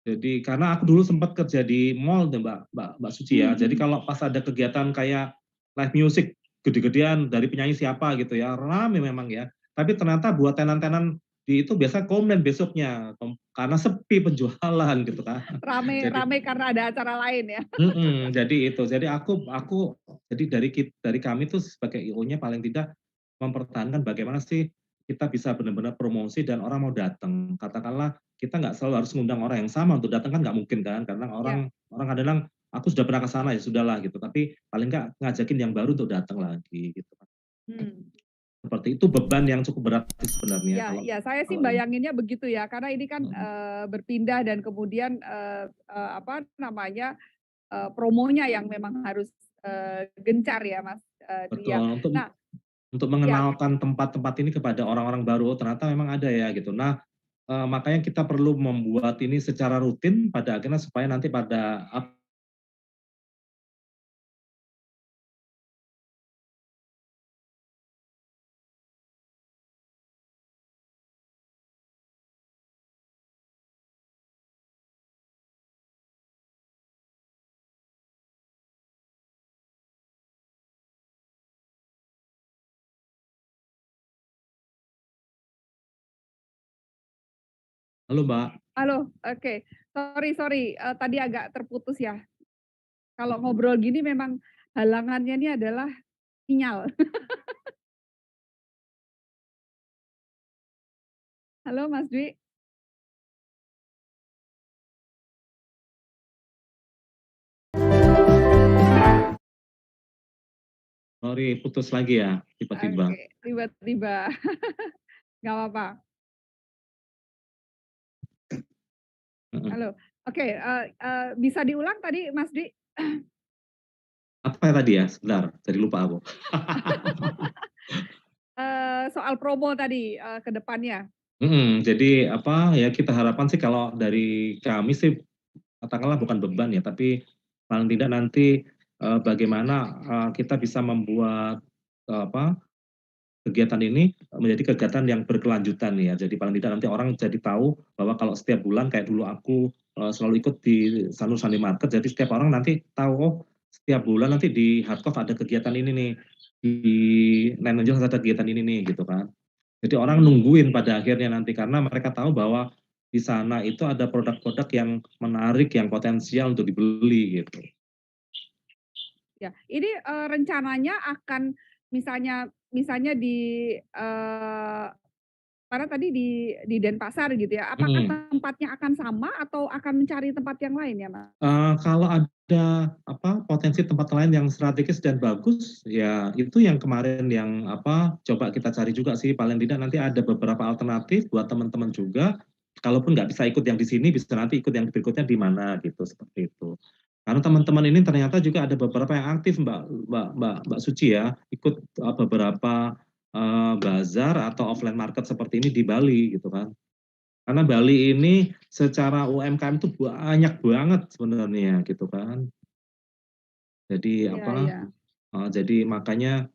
Jadi karena aku dulu sempat kerja di mall tuh Mbak Suci Mhm ya. Jadi mhm. kalau pas ada kegiatan kayak live music gede-gedean dari penyanyi siapa gitu ya, rame memang ya. Tapi ternyata buat tenan-tenan di itu biasa komplain besoknya, karena sepi penjualan gitu kan. Rame Jadi rame karena ada acara lain ya? jadi itu. Jadi aku jadi dari kami tuh sebagai IO-nya paling tidak mempertahankan bagaimana sih kita bisa benar-benar promosi dan orang mau datang. Katakanlah kita nggak selalu harus mengundang orang yang sama untuk datang, kan nggak mungkin kan, karena orang Iya. orang kadang, "Aku sudah pernah ke sana, ya sudahlah," gitu. Tapi paling nggak ngajakin yang baru untuk datang lagi gitu kan. Mmm. Seperti itu beban yang cukup berat sih sebenarnya Ya kalau ya, saya sih kalau ini. bayanginnya begitu ya, karena ini kan, Mhm, berpindah dan kemudian, apa namanya, promonya yang memang harus, gencar ya, Mas, Dwi ya. betul, Nah untuk ya, mengenalkan tempat-tempat ini kepada orang-orang baru, oh ternyata memang ada ya gitu. Nah, makanya kita perlu membuat ini secara rutin pada akhirnya supaya nanti pada halo Mbak. halo, oke, sorry sorry, tadi agak terputus ya. kalau ngobrol gini memang halangannya ini adalah sinyal. Halo Mas Dwi, Sorry, putus lagi ya, tiba-tiba. oke, tiba-tiba, nggak apa-apa. Heeh. Halo, oke, bisa diulang tadi Mas Dwi? Apa ya tadi ya? Sebentar, jadi lupa aku. Soal promo tadi, ke depannya. Jadi apa ya kita harapkan sih kalau dari kami sih katakanlah bukan beban ya, tapi paling tidak nanti bagaimana kita bisa membuat apa kegiatan ini menjadi kegiatan yang berkelanjutan ya. Jadi paling tidak nanti orang jadi tahu bahwa kalau setiap bulan kayak dulu aku selalu ikut di Sanur Sunday Market, jadi setiap orang nanti tahu oh setiap bulan nanti di Hardcoff ada kegiatan ini nih, di Nine Angels ada kegiatan ini nih gitu kan. Jadi orang Mhm. nungguin pada akhirnya nanti karena mereka tahu bahwa di sana itu ada produk-produk yang menarik, yang potensial untuk dibeli gitu. Ya, ini, rencananya akan misalnya misalnya di, karena tadi di Denpasar gitu ya, apakah Mm-mm. tempatnya akan sama atau akan mencari tempat yang lain ya, Mas? Kalau ada apa potensi tempat lain yang strategis dan bagus, ya itu yang kemarin yang apa coba kita cari juga sih. Paling tidak nanti ada beberapa alternatif buat teman-teman juga. Kalaupun nggak bisa ikut yang di sini, bisa nanti ikut yang berikutnya di mana gitu seperti itu. Karena teman-teman ini ternyata juga ada beberapa yang aktif Mbak Suci ya, ikut beberapa bazar atau offline market seperti ini di Bali gitu kan. Karena Bali ini secara UMKM itu banyak banget sebenarnya gitu kan. Jadi Iya apa? iya. Jadi makanya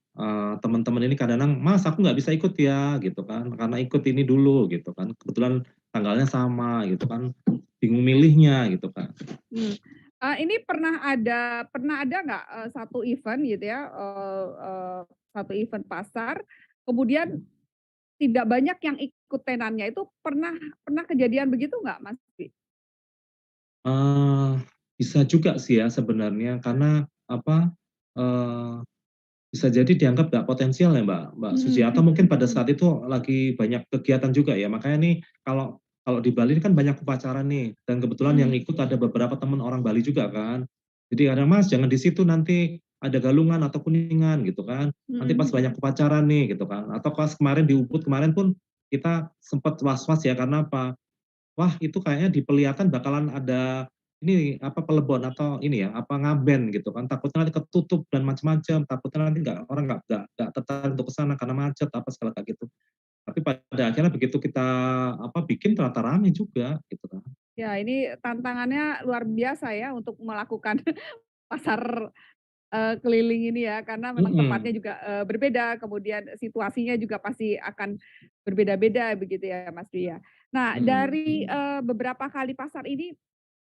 teman-teman ini kadang-kadang, Mas aku nggak bisa ikut ya gitu kan, karena ikut ini dulu gitu kan. Kebetulan tanggalnya sama gitu kan, bingung milihnya gitu kan. Hmm. Ini pernah ada nggak, satu event gitu ya, satu event pasar, kemudian tidak banyak yang ikut tenannya, itu pernah pernah kejadian begitu nggak, Mas? Eh, Bisa juga sih ya sebenarnya karena apa? eh, Bisa jadi dianggap nggak potensial ya Mbak Suci, Mhm atau mungkin pada mhm saat itu lagi banyak kegiatan juga ya. Makanya nih kalau kalau di Bali ini kan banyak upacara nih, dan kebetulan yang mhm ikut ada beberapa teman orang Bali juga kan. Jadi kadang Mas jangan di situ nanti ada Galungan atau Kuningan gitu kan. Nanti pas mhm banyak mhm. upacara nih gitu kan. Atau pas kemarin di Ubud kemarin pun kita sempat was-was ya karena apa? Wah itu kayaknya di Peliatan bakalan ada ini apa pelebon atau ini ya apa ngaben gitu kan, takutnya nanti ketutup dan macam-macam, takutnya nanti nggak orang nggak tertarik untuk ke sana karena macet apa segala kayak gitu. Tapi pada akhirnya begitu kita apa bikin ternyata rame juga gitu kan. Ya, ini tantangannya luar biasa ya untuk melakukan pasar, keliling ini ya, karena memang tempatnya Mhm, juga, berbeda, kemudian situasinya juga pasti akan berbeda-beda begitu ya, Mas Dwi ya. Nah, mhm. dari, beberapa kali pasar ini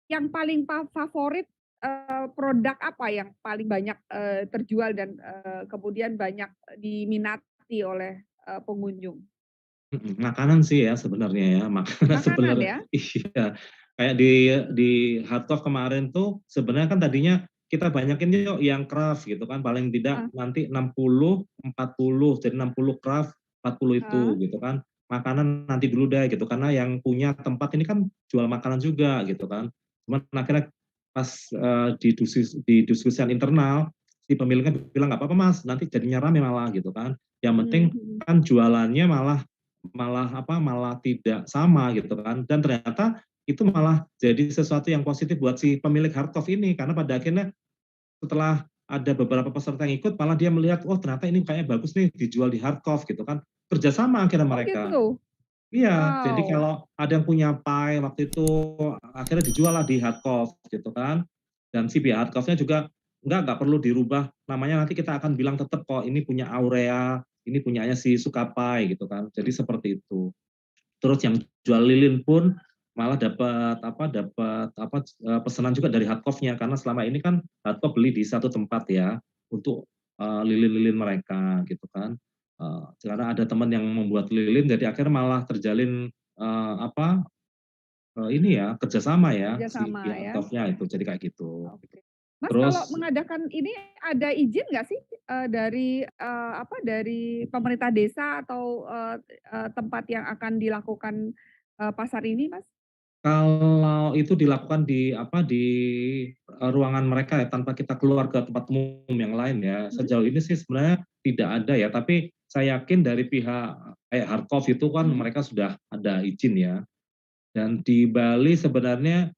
yang paling favorit, produk apa yang paling banyak, terjual dan, kemudian banyak diminati oleh, pengunjung? Makanan sih ya sebenarnya ya, makanan Makanan sebenarnya ya? iya. Kayak di Hardcock kemarin tuh sebenarnya kan tadinya kita banyakin yuk yang craft gitu kan, paling tidak Heeh nanti 60, 40, jadi 60 craft, 40 itu heeh, gitu kan. Makanan nanti dulu deh gitu, karena yang punya tempat ini kan jual makanan juga gitu kan. Cuman akhirnya pas didiskusikan internal, si pemiliknya bilang nggak apa-apa Mas, nanti jadinya rame malah gitu kan. Yang penting mhm mhm. kan jualannya malah malah apa, malah tidak sama gitu kan, dan ternyata itu malah jadi sesuatu yang positif buat si pemilik Hardcoff ini, karena pada akhirnya setelah ada beberapa peserta yang ikut, malah dia melihat, "Oh ternyata ini kayaknya bagus nih dijual di Hardcoff," gitu kan. Kerjasama akhirnya Oh mereka. gitu? Iya, jadi Wow. kalau ada yang punya pie waktu itu, akhirnya dijual lah di Hardcoff gitu kan. Dan si pihak Hardcoff-nya juga nggak perlu dirubah namanya, nanti kita akan bilang tetap kok ini punya Aurea, ini punyanya si Sukapai gitu kan. Jadi seperti itu. Terus yang jual lilin pun malah dapat pesanan juga dari Hardcoff-nya, karena selama ini kan Hardcoff beli di satu tempat ya untuk lilin-lilin mereka gitu kan. Karena ada teman yang membuat lilin, jadi akhirnya malah terjalin ini ya kerjasama ya si Kerjasama pihak ya? Hardcoff-nya itu jadi kayak gitu. Oke. Mas, kalau Terus mengadakan ini ada izin nggak sih, dari pemerintah desa atau, tempat yang akan dilakukan, pasar ini, Mas? kalau itu dilakukan di apa, di ruangan mereka ya, tanpa kita keluar ke tempat umum yang lain ya, Mhm, sejauh ini sih sebenarnya tidak ada ya, tapi saya yakin dari pihak kayak Hardkoff itu kan mhm, mereka sudah ada izin ya. Dan di Bali sebenarnya,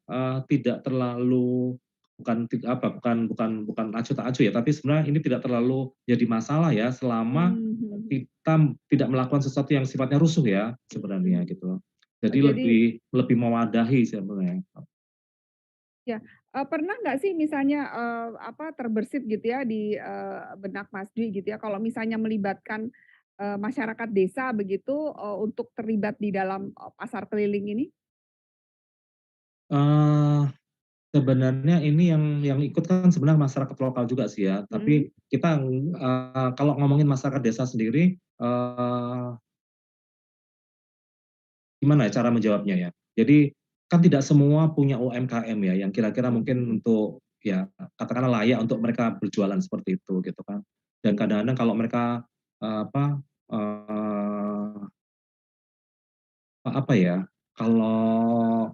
tidak terlalu bukan acuh tak acuh ya, tapi sebenarnya ini tidak terlalu jadi masalah ya, selama mhm, kita tidak melakukan sesuatu yang sifatnya rusuh ya, sebenarnya mhm. gitu. Oh, Jadi jadi lebih lebih mewadahi sebenarnya. ya, pernah nggak sih misalnya, terbersit gitu ya di, benak Mas Dwi gitu ya, kalau misalnya melibatkan, masyarakat desa begitu, untuk terlibat di dalam, pasar keliling ini? Eee, Sebenarnya ini yang ikut kan sebenarnya masyarakat lokal juga sih ya, Mhm, tapi kita, kalau ngomongin masyarakat desa sendiri, gimana ya cara menjawabnya ya? Jadi, kan tidak semua punya UMKM ya, yang kira-kira mungkin mhm, untuk ya katakanlah layak untuk mereka berjualan seperti itu gitu kan. Dan mhm, kadang-kadang kalau mereka, eee, apa ya, kalau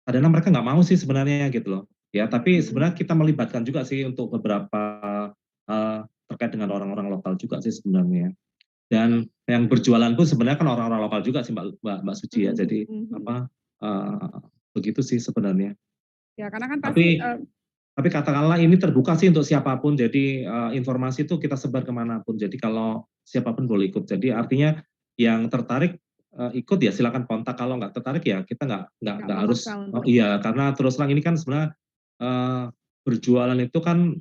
kadang-kadang mereka nggak mau sih sebenarnya gitu loh. Ya, tapi mhm. sebenarnya kita melibatkan juga sih untuk beberapa, terkait dengan orang-orang lokal juga sih sebenarnya. Dan yang berjualan pun sebenarnya kan orang-orang lokal juga sih Mbak Mbak Mbak Suci ya. Mhm, Jadi mhm, mhm. apa, begitu sih sebenarnya. Ya karena kan pasti, Tapi tapi katakanlah ini terbuka sih untuk siapapun. Jadi, informasi itu kita sebar kemanapun. Jadi kalau siapapun boleh ikut. Jadi artinya yang tertarik, ikut ya silakan kontak. Kalau nggak tertarik ya kita nggak nggak memaksa harus untuk iya, karena terus terang ini kan sebenarnya, eee, berjualan itu kan,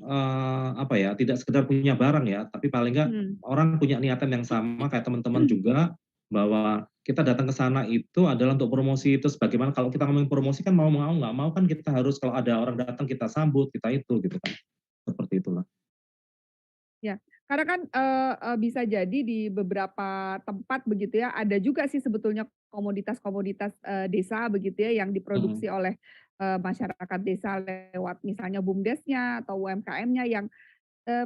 apa ya, tidak sekedar punya barang ya, tapi paling nggak mhm. orang punya niatan yang sama kayak teman-teman juga, bahwa kita datang ke sana itu adalah untuk promosi. Terus bagaimana kalau kita ngomongin promosi kan mau mau nggak mau kan kita harus kalau ada orang datang kita sambut, kita itu gitu kan, seperti itulah. Ya, karena kan, bisa jadi di beberapa tempat begitu ya, ada juga sih sebetulnya komoditas-komoditas, desa begitu ya, yang Mhm, diproduksi oleh, masyarakat desa lewat misalnya BUMDes-nya atau UMKM-nya yang,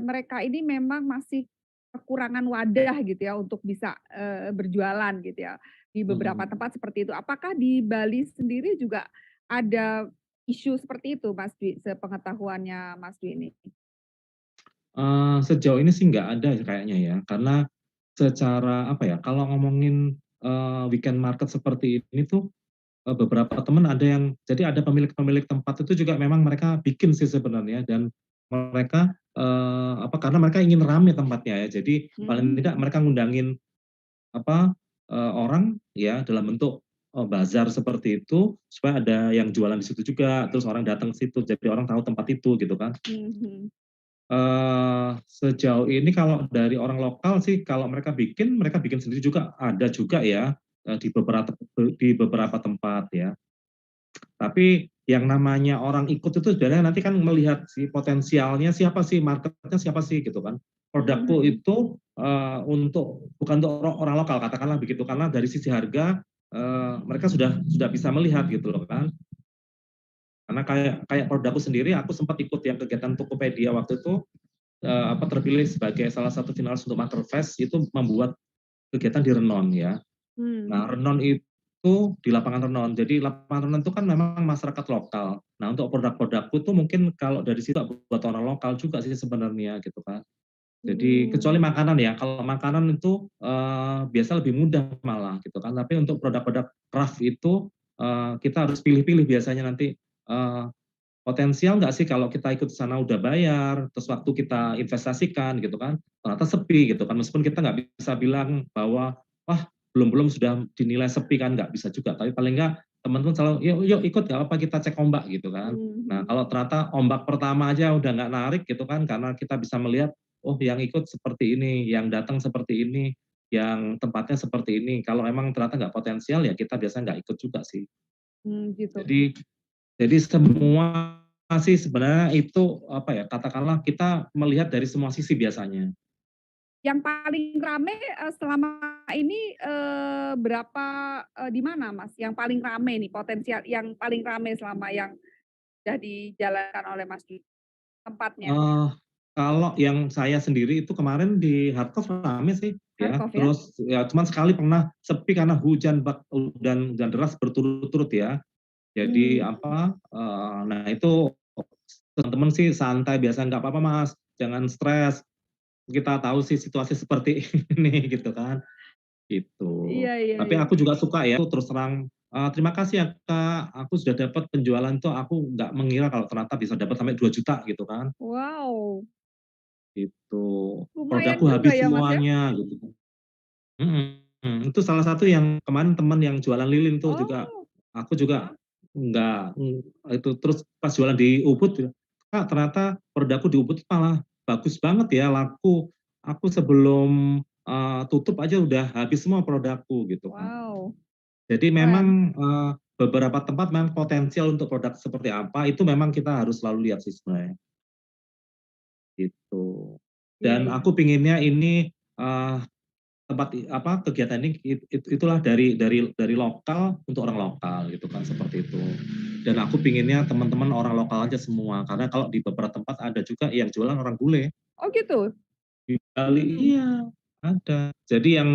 mereka ini memang masih kekurangan wadah gitu ya untuk bisa, berjualan gitu ya, di beberapa mhm. tempat seperti itu. Apakah di Bali sendiri juga ada isu seperti itu Mas Dwi, sepengetahuannya Mas Dwi ini? Sejauh ini sih nggak ada kayaknya ya, karena secara apa ya, kalau ngomongin, weekend market seperti ini tuh, beberapa teman ada yang jadi ada pemilik-pemilik tempat itu juga memang mereka bikin sih sebenarnya dan mereka, karena mereka ingin rame tempatnya ya, jadi paling tidak Mmm, mereka ngundangin apa, orang ya dalam bentuk, bazar seperti itu, supaya ada yang jualan di situ juga, terus orang datang ke situ, jadi orang tahu tempat itu gitu kan. mhm. Sejauh ini kalau dari orang lokal sih kalau mereka bikin sendiri juga ada juga ya, di beberapa tempat ya. Tapi yang namanya orang ikut itu sebenarnya nanti kan melihat si potensialnya siapa sih, marketnya siapa sih gitu kan. Mhm, Produkku mhm. itu, bukan untuk orang lokal katakanlah begitu, karena dari sisi harga, mereka sudah bisa melihat gitu loh kan. Karena kayak kayak produkku sendiri aku sempat ikut yang kegiatan Tokopedia waktu itu, terpilih sebagai salah satu finalis untuk Makerfest itu membuat kegiatan di Renon ya. Mmm, Nah, Renon itu di lapangan Renon. Jadi lapangan Renon itu kan memang masyarakat lokal. Nah, untuk produk-produkku tuh mungkin kalau dari situ buat orang lokal juga sih sebenarnya gitu kan. Jadi kecuali mhm, makanan ya, kalau makanan itu, biasa lebih mudah malah gitu kan. Tapi untuk produk-produk craft itu, kita harus pilih-pilih biasanya nanti, potensial nggak sih kalau kita ikut sana udah bayar, terus waktu kita investasikan gitu kan, ternyata sepi gitu kan. Meskipun kita nggak bisa bilang bahwa, "Wah, belum-belum sudah dinilai sepi," kan nggak bisa juga. Tapi paling nggak teman-teman selalu, "Yuk yuk ikut nggak apa kita cek ombak," gitu kan. Nah, mhm, kalau ternyata ombak pertama aja udah nggak narik gitu kan, karena kita bisa melihat, oh yang ikut seperti ini, yang datang seperti ini, yang tempatnya seperti ini. Kalau emang ternyata nggak potensial ya kita biasanya nggak ikut juga sih. gitu. Jadi semua sih sebenarnya itu, apa ya, katakanlah kita melihat dari semua sisi biasanya. Yang paling rame, selama ini, berapa, di mana Mas? Yang paling rame nih potensial yang paling rame selama yang sudah dijalankan oleh Mas Dwi? tempatnya? eee, kalau yang saya sendiri itu kemarin di Harkov rame sih ya, Kharkov ya? terus ya cuman sekali pernah sepi karena hujan deras berturut-turut ya. Jadi Mmm, apa, nah itu teman-teman sih santai biasa, "Nggak apa-apa Mas, jangan stres, kita tahu sih situasi seperti ini," gitu kan, gitu. iya iya Tapi iya. aku juga suka ya, terus terang, "Terima kasih ya Kak, aku sudah dapat penjualan tuh, aku nggak mengira kalau ternyata bisa dapat sampai 2 juta," gitu kan, Wow, gitu. lumayan "Produkku juga habis ya, Mas, ya? semuanya," gitu kan. Itu salah satu yang kemarin teman yang jualan lilin tuh juga, Oh, aku juga nggak itu terus pas jualan di Ubud bilang, "Kak, ternyata produkku di Ubud malah bagus banget ya, laku. Aku sebelum, tutup aja udah habis semua produkku," gitu kan. wow, Jadi memang, keren. beberapa tempat memang potensial untuk produk seperti apa, itu memang kita harus selalu lihat sih sebenarnya, gitu. Iya Dan iya. aku pinginnya ini, kegiatan ini itulah dari lokal untuk orang lokal gitu kan, seperti itu. Dan aku pinginnya teman-teman orang lokal aja semua, karena kalau di beberapa tempat ada juga yang jualan orang bule. Oh gitu? Di Bali Mmm, iya, ada. Jadi yang,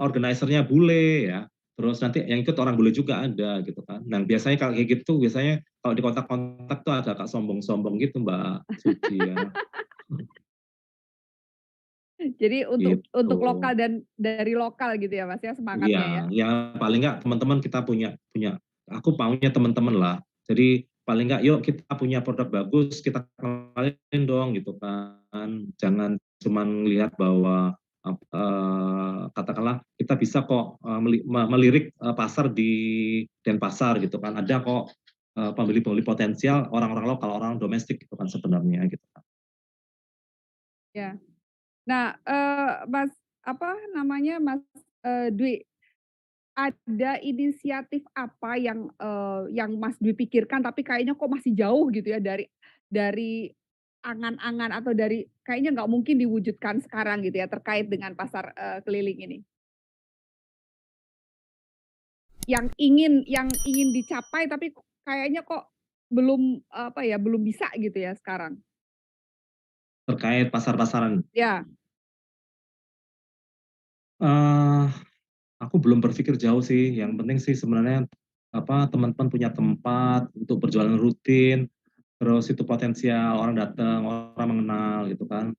organizer-nya bule ya, terus nanti yang ikut orang bule juga ada gitu kan. Nah biasanya kalau kayak gitu, biasanya kalau di kontak-kontak tuh agak sombong-sombong gitu Mbak Suci ya, jadi untuk gitu. lokal dan dari lokal gitu ya, Mas, ya, Iya, semangatnya ya? ya paling nggak teman-teman kita punya punya aku maunya teman-teman lah. Jadi paling nggak yuk kita punya produk bagus, kita kenalin dong gitu kan. Jangan cuman lihat bahwa katakanlah kita bisa kok melirik pasar di Denpasar gitu kan. Ada kok pembeli-pembeli potensial orang-orang lokal, orang domestik gitu kan sebenarnya gitu kan. Ya. Nah, Mas, apa namanya, Mas, Dwi, ada inisiatif apa yang Mas Dwi pikirkan tapi kayaknya kok masih jauh gitu ya dari angan-angan atau dari kayaknya nggak mungkin diwujudkan sekarang gitu ya terkait dengan pasar, keliling ini? Yang ingin dicapai tapi kayaknya kok belum, apa ya, belum bisa gitu ya sekarang? Terkait pasar-pasaran. Ya. Eh, Aku belum berpikir jauh sih, yang penting sih sebenarnya, teman-teman punya tempat untuk berjualan rutin, terus itu potensial, orang datang, orang mengenal gitu kan.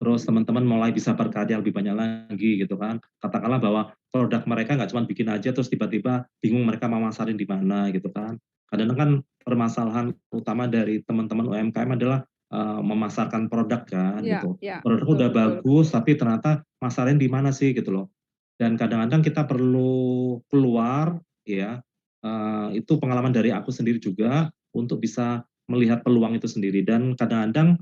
Terus teman-teman mulai bisa berkarya lebih banyak lagi gitu kan. Katakanlah bahwa produk mereka nggak cuma bikin aja terus tiba-tiba bingung mereka mau masarin di mana gitu kan. Kadang kan permasalahan utama dari teman-teman UMKM adalah, memasarkan produk kan Iya gitu. iya, Produknya betul udah betul. bagus tapi ternyata masarin di mana sih gitu loh. Dan kadang-kadang kita perlu keluar ya, itu pengalaman dari aku sendiri juga untuk bisa melihat peluang itu sendiri dan kadang-kadang,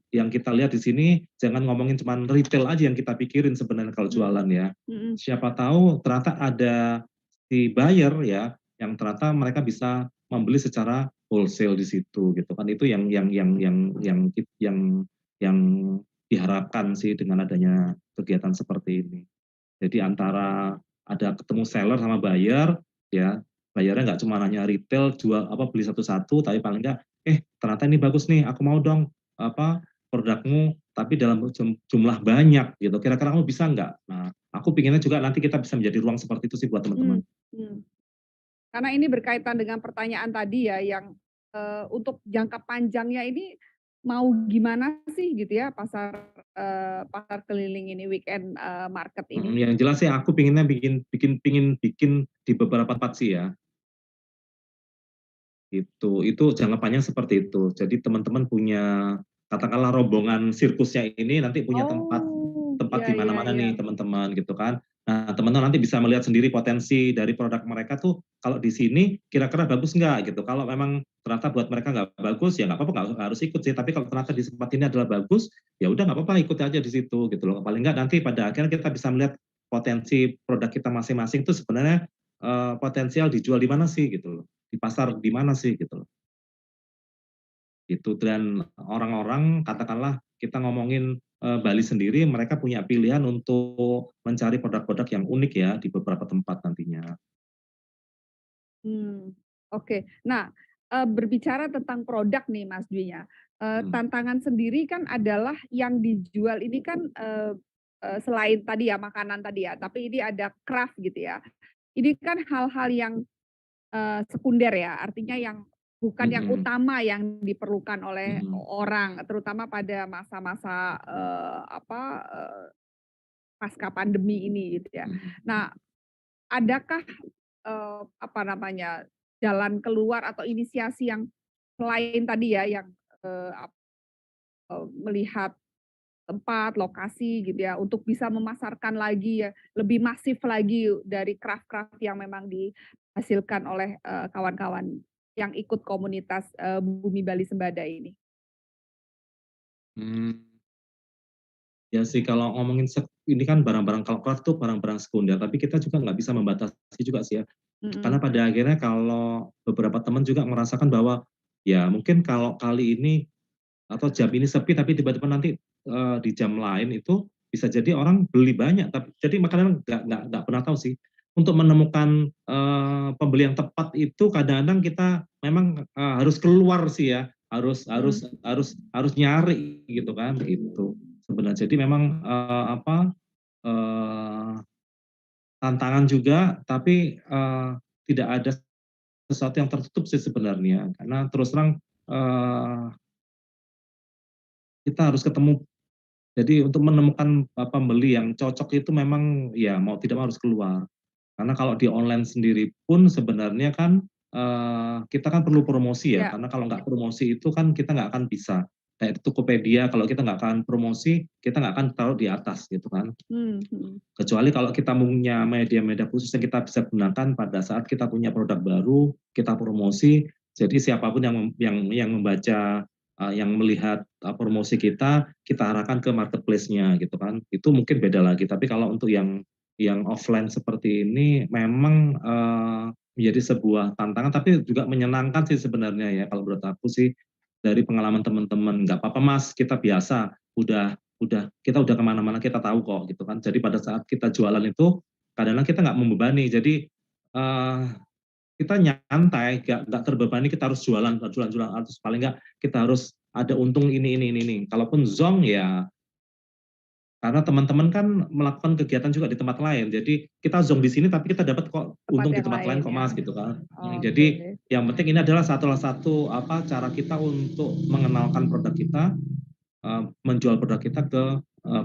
yang kita lihat di sini jangan ngomongin cuman retail aja yang kita pikirin sebenarnya kalau Mhm jualan ya. mhm. Siapa tahu ternyata ada si buyer ya, yang ternyata mereka bisa membeli secara wholesale di situ gitu kan. Itu yang diharapkan sih dengan adanya kegiatan seperti ini. Jadi antara ada ketemu seller sama buyer, ya bayarnya nggak cuma hanya retail jual beli satu-satu, tapi paling nggak, ternyata ini bagus nih, aku mau dong produkmu, tapi dalam jumlah banyak gitu. Kira-kira kamu bisa nggak? Nah, aku pinginnya juga nanti kita bisa menjadi ruang seperti itu sih buat teman-teman. Mmm mhm. Karena ini berkaitan dengan pertanyaan tadi ya yang, untuk jangka panjangnya ini mau gimana sih gitu ya pasar keliling ini, weekend, market ini? Yang jelas sih aku pinginnya bikin di beberapa tempat sih ya. Itu jangka panjang seperti itu. Jadi teman-teman punya, katakanlah rombongan sirkusnya ini nanti punya tempat Oh, tempat iya di iya mana-mana iya. nih teman-teman gitu kan. Nah teman-teman nanti bisa melihat sendiri potensi dari produk mereka tuh kalau di sini kira-kira bagus nggak gitu. Kalau memang ternyata buat mereka nggak bagus ya nggak apa-apa, nggak harus ikut sih. Tapi kalau ternyata di tempat ini adalah bagus, ya udah nggak apa-apa ikut aja di situ gitu loh. Paling nggak nanti pada akhirnya kita bisa melihat potensi produk kita masing-masing tuh sebenarnya potensial dijual di mana sih gitu loh. Di pasar di mana sih gitu loh. Gitu dan orang-orang katakanlah kita ngomongin, Bali sendiri mereka punya pilihan untuk mencari produk-produk yang unik ya di beberapa tempat nantinya. Oke. Nah, berbicara tentang produk nih Mas Dwi ya, Mhm, tantangan sendiri kan adalah yang dijual ini kan, selain tadi ya makanan tadi ya, tapi ini ada craft gitu ya. Ini kan hal-hal yang, sekunder ya, artinya yang bukan yang mhm, utama yang diperlukan oleh mhm, orang, terutama pada masa-masa, pasca pandemi ini gitu ya. mhm, Nah, adakah, apa namanya, jalan keluar atau inisiasi yang selain tadi ya yang, melihat tempat, lokasi gitu ya, untuk bisa memasarkan lagi ya, lebih masif lagi dari craft-craft yang memang dihasilkan oleh, kawan-kawan yang ikut komunitas, Bumi Bali Sembada ini? mmm. Ya sih kalau ngomongin ini kan barang-barang kalau craft tuh barang-barang sekunder, tapi kita juga nggak bisa membatasi juga sih ya. Karena Mhm, pada akhirnya kalau beberapa teman juga merasakan bahwa, ya mungkin kalau kali ini atau jam ini sepi tapi tiba-tiba nanti, di jam lain itu bisa jadi orang beli banyak, tapi jadi makanya nggak pernah tahu sih. Untuk menemukan, pembeli yang tepat itu kadang-kadang kita memang, harus keluar sih ya, mhm. harus nyari gitu kan, gitu sebenarnya. Jadi memang, eee, tantangan juga tapi, tidak ada sesuatu yang tertutup sih sebenarnya. Karena terus terang, kita harus ketemu. Jadi untuk menemukan, pembeli yang cocok itu memang ya mau tidak mau harus keluar. Karena kalau di online sendiri pun sebenarnya kan, kita kan perlu promosi ya, Ya, karena kalau nggak promosi itu kan kita nggak akan bisa. Kayak Tokopedia kalau kita nggak akan promosi, kita nggak akan taruh di atas gitu kan. mhm. Kecuali kalau kita punya media-media khusus yang kita bisa gunakan pada saat kita punya produk baru, kita promosi, jadi siapapun yang membaca, yang melihat, promosi kita arahkan ke marketplace-nya gitu kan. Itu mungkin beda lagi, tapi kalau untuk yang offline seperti ini memang, menjadi sebuah tantangan, tapi juga menyenangkan sih sebenarnya ya kalau menurut aku sih, dari pengalaman teman-teman. "Nggak apa-apa Mas, kita biasa, kita udah kemana mana kita tahu kok," gitu kan. Jadi pada saat kita jualan itu, kadang-kadang kita nggak membebani. Jadi, eee, kita nyantai, nggak terbebani kita harus jualan jualan jualan, harus paling nggak kita harus ada untung ini. Kalaupun zonk ya karena teman-teman kan melakukan kegiatan juga di tempat lain. Jadi kita zonk di sini tapi kita dapat kok Tempat untung di yang tempat lain lain kok ya. Mas, gitu kan. Jadi Oke. yang penting ini adalah salah satu cara kita untuk mengenalkan produk kita, menjual produk kita ke,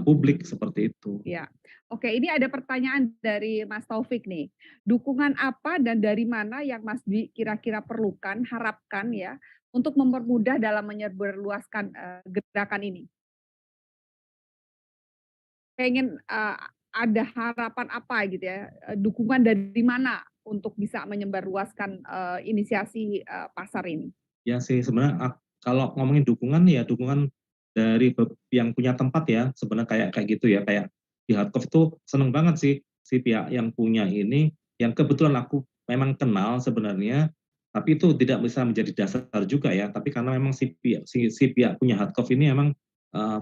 publik seperti itu. Ya. Oke, ini ada pertanyaan dari Mas Taufik nih. Dukungan apa dan dari mana yang Mas Dwi kira-kira perlukan, harapkan ya, untuk mempermudah dalam menyebarluaskan, gerakan ini? Pengen, ada harapan apa gitu ya, dukungan dari mana untuk bisa menyebarluaskan, inisiasi, pasar ini? Ya sih sebenarnya kalau ngomongin dukungan ya dukungan dari yang punya tempat ya sebenarnya kayak kayak gitu ya, kayak di Hardcover tuh seneng banget sih si pihak yang punya ini, yang kebetulan aku memang kenal sebenarnya, tapi itu tidak bisa menjadi dasar juga ya, tapi karena memang si pihak punya Hardcover ini memang,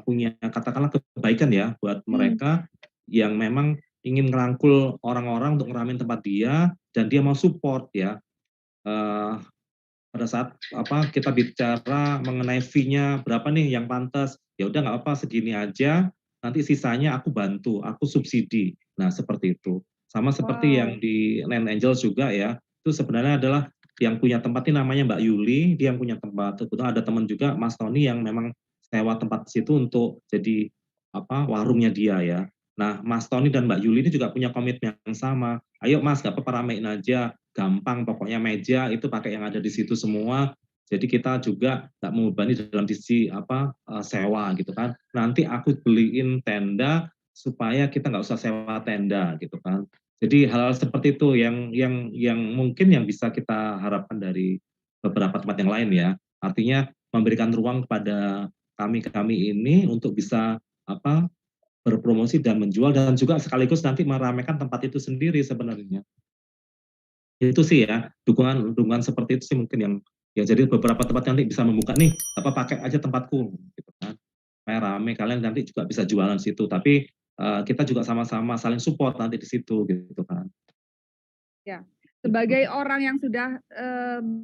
punya katakanlah kebaikan ya buat Mmm. mereka yang memang ingin ngerangkul orang-orang untuk ngeramein tempat dia dan dia mau support ya, eee pada saat kita bicara mengenai fee-nya berapa nih yang pantas, ya udah nggak apa segini aja, nanti sisanya aku bantu, aku subsidi. Nah, seperti itu. Sama seperti yang Wow. di Land Angels juga ya, itu sebenarnya adalah yang punya tempat ini namanya Mbak Yuli, dia yang punya tempat. Kebetulan ada teman juga Mas Tony yang memang sewa tempat di situ untuk jadi warungnya dia ya. Nah, Mas Tony dan Mbak Yuli ini juga punya komitmen yang sama. Ayo Mas, nggak apa-apa ramein aja, gampang pokoknya meja itu pakai yang ada di situ semua. Jadi kita juga nggak membebani dalam sisi sewa gitu kan. Nanti aku beliin tenda supaya kita nggak usah sewa tenda gitu kan. Jadi hal-hal seperti itu yang mungkin yang bisa kita harapkan dari beberapa tempat yang lain ya. Artinya memberikan ruang kepada kami-kami ini untuk bisa apa berpromosi dan menjual dan juga sekaligus nanti meramaikan tempat itu sendiri sebenarnya. Itu sih ya, dukungan seperti itu sih mungkin yang ya jadi beberapa tempat nanti bisa membuka nih, pakai aja tempatku gitu kan. Supaya rame, kalian nanti juga bisa jualan situ, tapi, kita juga sama-sama saling support nanti di situ gitu kan. Ya. betul. sebagai orang yang sudah,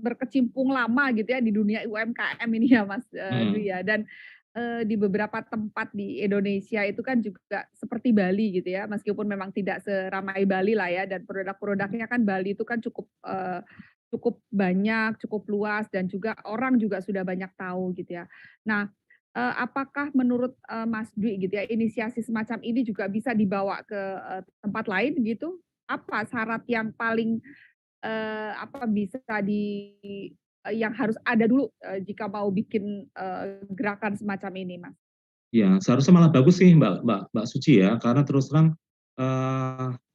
berkecimpung lama gitu ya di dunia UMKM ini ya Mas, Dwi Mhm, ya dan, di beberapa tempat di Indonesia itu kan juga seperti Bali gitu ya, meskipun memang tidak seramai Bali lah ya dan produk-produknya kan Bali itu kan cukup, cukup banyak, cukup luas dan juga orang juga sudah banyak tahu gitu ya. Nah, apakah menurut, Mas Dwi gitu ya, inisiasi semacam ini juga bisa dibawa ke, tempat lain gitu? Apa syarat yang paling, apa bisa yang harus ada dulu, jika mau bikin, gerakan semacam ini, Mas? iya, seharusnya malah bagus sih Mbak Mbak Mbak Suci ya, karena terus terang,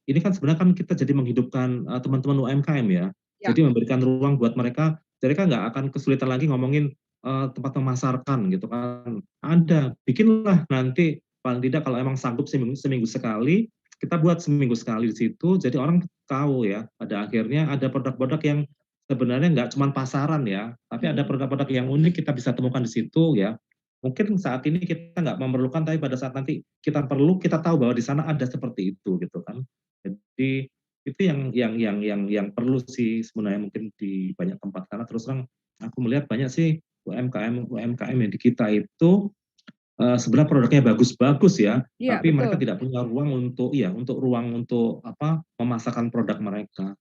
ini kan sebenarnya kan kita jadi menghidupkan, teman-teman UMKM ya. Ya, Jadi memberikan ruang buat mereka, jadi kan nggak akan kesulitan lagi ngomongin, tempat memasarkan gitu kan. Ada, bikinlah nanti paling tidak kalau emang sanggup seminggu seminggu sekali, kita buat seminggu sekali di situ, jadi orang tahu ya, pada akhirnya ada produk-produk yang sebenarnya nggak cuma pasaran ya, tapi ada mhm, produk-produk yang unik kita bisa temukan di situ ya. Mungkin saat ini kita nggak memerlukan, tapi pada saat nanti kita perlu, kita tahu bahwa di sana ada seperti itu gitu kan. Jadi itu yang perlu sih sebenarnya mungkin di banyak tempat, karena terus terang aku melihat banyak sih UMKM yang di kita itu, sebenarnya produknya bagus-bagus ya, iya tapi mereka betul, tidak punya ruang untuk iya, untuk ruang untuk apa, memasarkan produk mereka.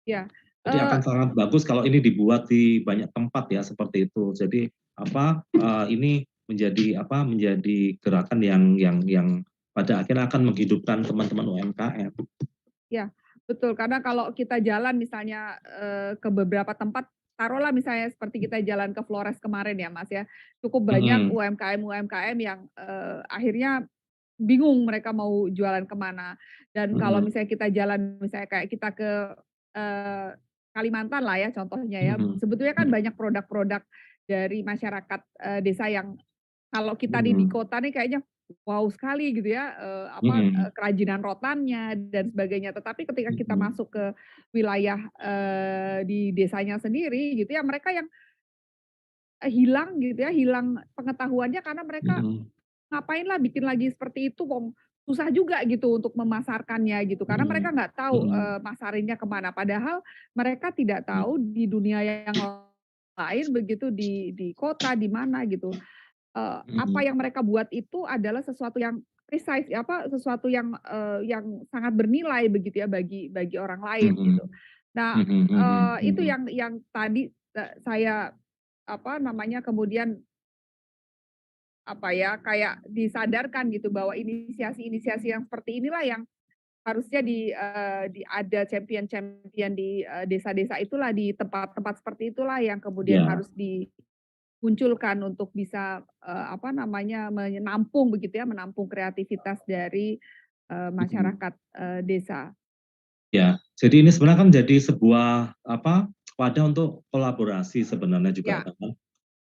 iya, Jadi akan sangat bagus kalau ini dibuat di banyak tempat ya seperti itu. Jadi apa, ini menjadi apa, menjadi gerakan yang pada akhirnya akan menghidupkan teman-teman UMKM. iya, betul karena kalau kita jalan misalnya, ke beberapa tempat, taruhlah misalnya seperti kita jalan ke Flores kemarin ya, Mas, ya, cukup banyak Mhm, UMKM-UMKM yang, akhirnya bingung mereka mau jualan ke mana. Dan kalau mhm, misalnya kita jalan, misalnya kayak kita ke, eee, Kalimantan lah ya contohnya ya, mhm, sebetulnya kan mhm, banyak produk-produk dari masyarakat, desa yang kalau kita di mhm, kota nih kayaknya wow sekali gitu ya, mhm, kerajinan rotannya dan sebagainya. Tetapi ketika kita mhm, masuk ke wilayah, di desanya sendiri gitu ya, mereka yang, hilang gitu ya, hilang pengetahuannya karena mereka mhm, ngapain lah bikin lagi seperti itu, wong susah juga gitu untuk memasarkannya gitu, karena mereka mhm, nggak tahu, mhm, masarinnya ke mana. Padahal mereka tidak tahu di dunia yang lain begitu, di kota, di mana gitu, apa mhm, yang mereka buat itu adalah sesuatu yang precise, apa, sesuatu yang sangat bernilai begitu ya bagi orang lain mhm, gitu. Nah, mhm, mhm, itu mhm. yang tadi, saya, apa namanya, kemudian apa ya, kayak disadarkan gitu bahwa inisiasi-inisiasi yang seperti inilah yang harusnya ada champion-champion di, desa-desa itulah, di tempat-tempat seperti itulah yang kemudian Ya, harus dimunculkan untuk bisa, apa namanya, menampung begitu ya, menampung kreativitas dari, mhm, masyarakat, desa. ya. Jadi ini sebenarnya kan jadi sebuah apa, wadah untuk kolaborasi sebenarnya juga Ya, kan.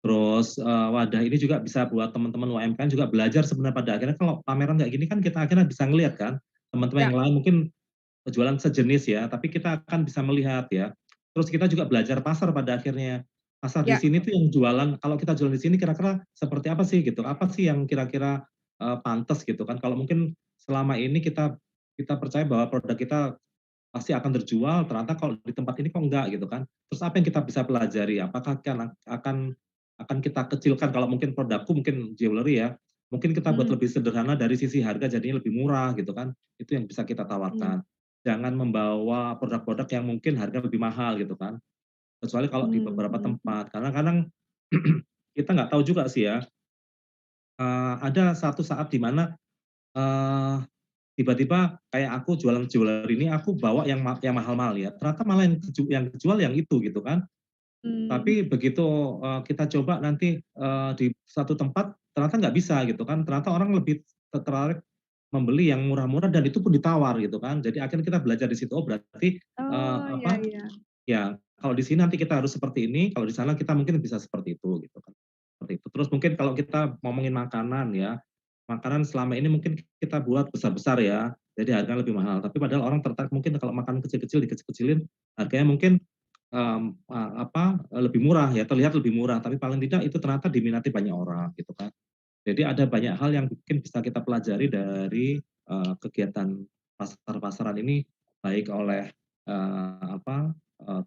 Terus, wadah ini juga bisa buat teman-teman UMKM juga belajar sebenarnya pada akhirnya kalau pameran kayak gini kan kita akhirnya bisa ngelihat kan, teman-teman ya, yang lain mungkin jualan sejenis ya, tapi kita akan bisa melihat ya. Terus kita juga belajar pasar pada akhirnya. Pasar di ya, sini tuh yang jualan, kalau kita jualan di sini kira-kira seperti apa sih gitu, apa sih yang kira-kira, pantes gitu kan. Kalau mungkin selama ini kita kita percaya bahwa produk kita pasti akan terjual, ternyata kalau di tempat ini kok enggak gitu kan. Terus apa yang kita bisa pelajari? Apakah akan kita kecilkan kalau mungkin produkku mungkin jewelry ya, mungkin kita buat mhm, lebih sederhana dari sisi harga jadinya lebih murah gitu kan. Itu yang bisa kita mmm, tawarkan. Jangan membawa produk-produk yang mungkin harga lebih mahal gitu kan. Kecuali kalau di mmm, beberapa mhm, tempat. Kadang-kadang kita nggak tahu juga sih ya, ada satu saat di mana, eee tiba-tiba kayak aku jualan jewelry ini, aku bawa yang mahal-mahal ya, ternyata malah yang kejual yang itu gitu kan. mmm, Tapi begitu, kita coba nanti, di satu tempat ternyata nggak bisa gitu kan, ternyata orang lebih tertarik membeli yang murah-murah dan itu pun ditawar gitu kan. Jadi akhirnya kita belajar di situ, oh berarti, oh, iya apa, iya, ya kalau di sini nanti kita harus seperti ini, kalau di sana kita mungkin bisa seperti itu gitu kan, seperti itu. Terus mungkin kalau kita ngomongin makanan ya, makanan selama ini mungkin kita buat besar-besar ya, jadi harganya lebih mahal. Tapi padahal orang tertarik mungkin kalau makanan kecil-kecil dikecil-kecilin, harganya mungkin, apa, lebih murah ya, terlihat lebih murah, tapi paling tidak itu ternyata diminati banyak orang gitu kan. Jadi ada banyak hal yang mungkin bisa kita pelajari dari, kegiatan pasar-pasaran ini, baik oleh apa,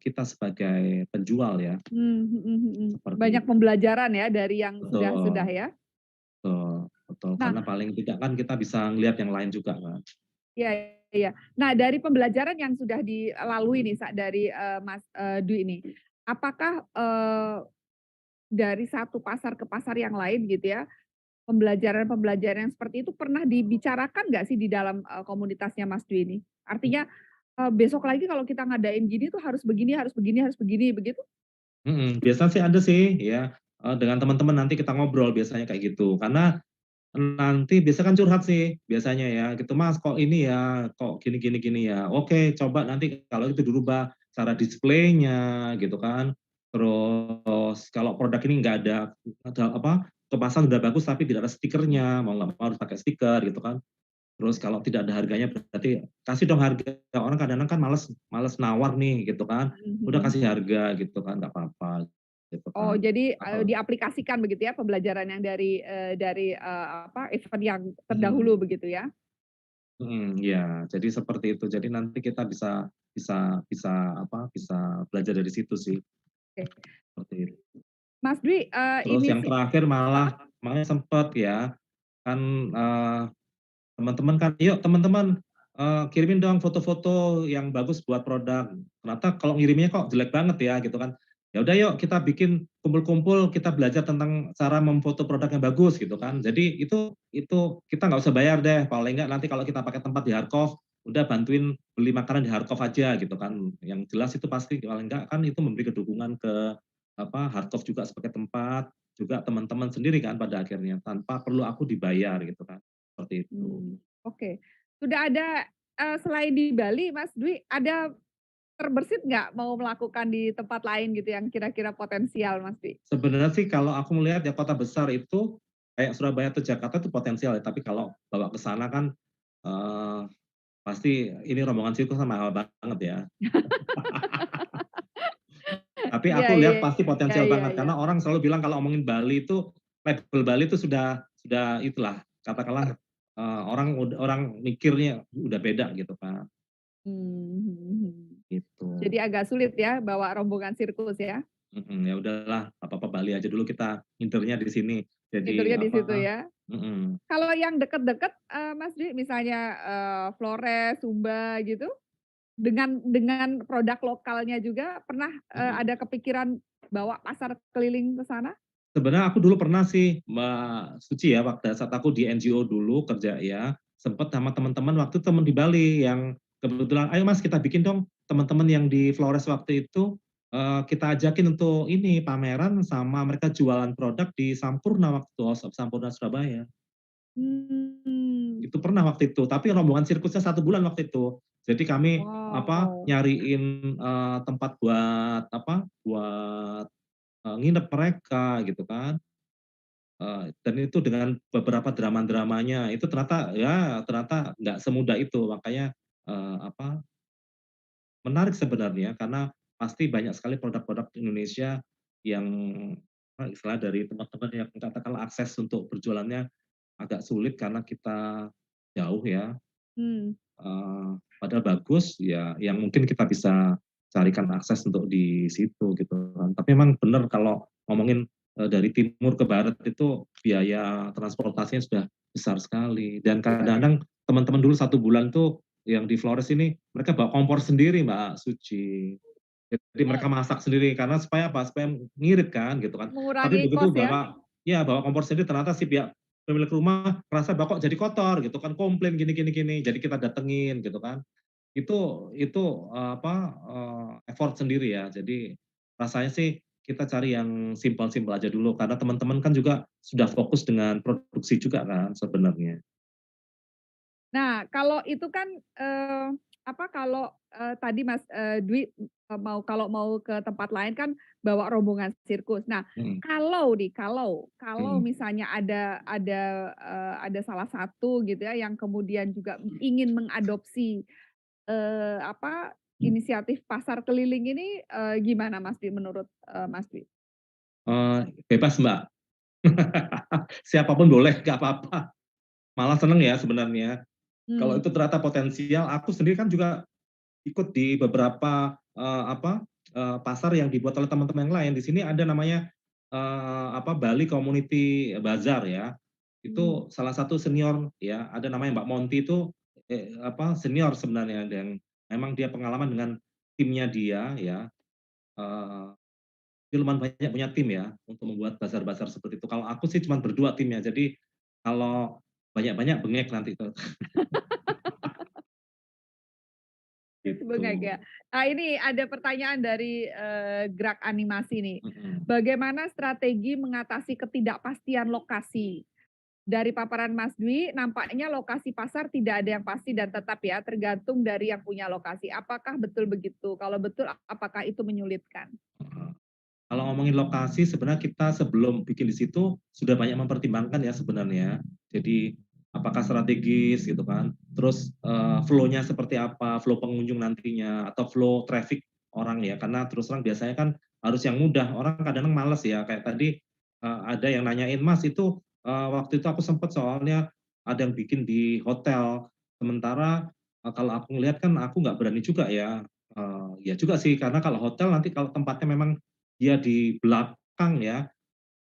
kita sebagai penjual ya, Mhm mhm mhm. seperti Banyak itu. pembelajaran ya dari yang sudah-sudah Betul ya. betul betul, Nah, karena paling tidak kan kita bisa ngelihat yang lain juga kan. iya iya. Nah, dari pembelajaran yang sudah dilalui nih dari, Mas, Dwi ini, apakah, dari satu pasar ke pasar yang lain gitu ya, pembelajaran-pembelajaran yang seperti itu pernah dibicarakan nggak sih di dalam, komunitasnya Mas Dwi ini? Artinya, besok lagi kalau kita ngadain gini tuh harus begini harus begini harus begini, begitu? Biasanya sih ada sih ya, dengan teman-teman nanti kita ngobrol biasanya kayak gitu. Karena nanti biasa kan curhat sih biasanya ya gitu, "Mas kok ini ya, kok gini gini gini ya." Oke coba nanti kalau itu dirubah cara displaynya gitu kan. Terus kalau produk ini nggak ada apa, kemasan udah bagus tapi tidak ada stikernya, mau nggak mau harus pakai stiker gitu kan. Terus kalau tidak ada harganya berarti kasih dong harga, orang kadang-kadang kan males males nawar nih gitu kan, Mhm udah mhm. kasih harga gitu kan, nggak apa-apa gitu Oh, kan. jadi, Atau diaplikasikan begitu ya pembelajaran yang dari, apa, event yang mhm. terdahulu begitu ya? Iya, jadi seperti itu. Jadi nanti kita bisa bisa bisa apa, bisa belajar dari situ sih, Oke. seperti itu. Mas Dwi, Terus ini yang sih terakhir heeh? malah sempet ya, kan, teman-teman kan, "Yuk teman-teman, kirimin dong foto-foto yang bagus buat produk." Ternyata kalau ngirimnya kok jelek banget ya, gitu kan. Ya udah yuk kita bikin kumpul-kumpul, kita belajar tentang cara memfoto produk yang bagus gitu kan. Jadi itu kita nggak usah bayar deh, paling nggak nanti kalau kita pakai tempat di Harkov, udah bantuin beli makanan di Harkov aja gitu kan. Yang jelas itu pasti paling nggak kan itu memberi kedukungan ke apa, Harkov juga sebagai tempat, juga teman-teman sendiri kan pada akhirnya, tanpa perlu aku dibayar gitu kan, seperti itu. Oke. Sudah ada, selain di Bali Mas Dwi, ada terbersit nggak mau melakukan di tempat lain gitu yang kira-kira potensial Mas Dwi? Sebenarnya sih kalau aku melihat ya kota besar itu, kayak Surabaya atau Jakarta itu potensial ya, tapi kalau bawa ke sana kan, eee, pasti ini rombongan sirkus kan mahal banget ya. Tapi Iya aku iya lihat pasti iya potensial iya banget, iya. karena orang selalu bilang kalau ngomongin Bali itu, label Bali itu sudah itulah, katakanlah, orang mikirnya udah beda gitu kan, Mhm mhm. gitu. Jadi agak sulit ya bawa rombongan sirkus ya? Ya udahlah, nggak apa-apa Bali aja dulu kita ngincernya di sini. Jadi Tidurnya di situ apa ya? mhm, Kalau yang deket-deket, Mas Dwi, misalnya, Flores, Sumba gitu, dengan produk lokalnya juga pernah, mhm. ada kepikiran bawa pasar keliling ke sana? Sebenarnya aku dulu pernah sih, Mbak Suci ya, waktu saat aku di NGO dulu kerja ya, sempet sama teman-teman waktu teman di Bali yang kebetulan, "Ayo Mas kita bikin dong," teman-teman yang di Flores waktu itu, kita ajakin untuk ini, pameran sama mereka jualan produk di Sampurna waktu itu, House of Sampurna Surabaya. Mmm. Itu pernah waktu itu, tapi rombongan sirkusnya 1 bulan waktu itu. Jadi kami, apa, Wow. nyariin, tempat buat, apa, buat, nginep mereka gitu kan. Dan itu dengan beberapa drama-dramanya, itu ternyata ya ternyata nggak semudah itu, makanya, apa, menarik sebenarnya karena pasti banyak sekali produk-produk Indonesia yang, istilah dari teman-teman yang katakanlah akses untuk berjualannya agak sulit karena kita jauh ya, Mmm. padahal bagus, ya yang mungkin kita bisa carikan akses untuk di situ gitu kan. Tapi memang benar kalau ngomongin, dari timur ke barat itu biaya transportasinya sudah besar sekali dan Iya iya. kadang-kadang teman-teman dulu 1 bulan tuh yang di Flores ini mereka bawa kompor sendiri Mbak Suci. Jadi Oh, mereka masak sendiri karena supaya apa, supaya ngirit kan gitu kan. Tapi mengurangi begitu kos ya? bawa kompor sendiri ternyata si pihak pemilik rumah merasa, "Bahwa kok jadi kotor?" Gitu kan, komplain gini gini gini, jadi kita datengin gitu kan. Itu, apa, effort sendiri ya. Jadi rasanya sih kita cari yang simpel-simpel aja dulu karena teman-teman kan juga sudah fokus dengan produksi juga kan sebenarnya. Nah, kalau itu kan, apa, kalau, tadi Mas, Dwi, kalau mau ke tempat lain kan bawa rombongan sirkus. Nah, Mhm kalau mhm misalnya ada salah satu gitu ya yang kemudian juga ingin mengadopsi, apa, inisiatif pasar keliling ini, gimana Mas Dwi menurut, Mas Dwi? bebas Mbak, siapa pun boleh, nggak apa-apa. Malah seneng ya sebenarnya. Kalau Mmm, itu ternyata potensial, aku sendiri kan juga ikut di beberapa, pasar yang dibuat oleh teman-teman yang lain. Di sini ada namanya, Bali Community Bazaar ya. Mmm, Itu salah satu senior ya, ada namanya Mbak Monty itu, senior sebenarnya dan memang dia pengalaman dengan timnya dia ya, eee, dia lumayan banyak punya tim ya, untuk membuat bazar-bazar seperti itu. Kalau aku sih cuman berdua timnya, jadi kalau banyak-banyak bengek nanti tuh, bengek gitu. ya. Nah ini ada pertanyaan dari, Gerak Animasi nih. Mhm. Bagaimana strategi mengatasi ketidakpastian lokasi? Dari paparan Mas Dwi, nampaknya lokasi pasar tidak ada yang pasti dan tetap ya, tergantung dari yang punya lokasi. Apakah betul begitu? Kalau betul, apakah itu menyulitkan? Heeh. Kalau ngomongin lokasi sebenarnya kita sebelum bikin di situ sudah banyak mempertimbangkan ya sebenarnya. Jadi apakah strategis gitu kan, terus, flow-nya seperti apa, flow pengunjung nantinya atau flow traffic orang ya, karena terus terang biasanya kan harus yang mudah, orang kadang-kadang males ya, kayak tadi, ada yang nanyain, "Mas itu, waktu itu aku sempet soalnya ada yang bikin di hotel." Sementara, kalau aku ngelihat kan aku nggak berani juga ya, ya juga sih karena kalau hotel nanti kalau tempatnya memang dia di belakang ya,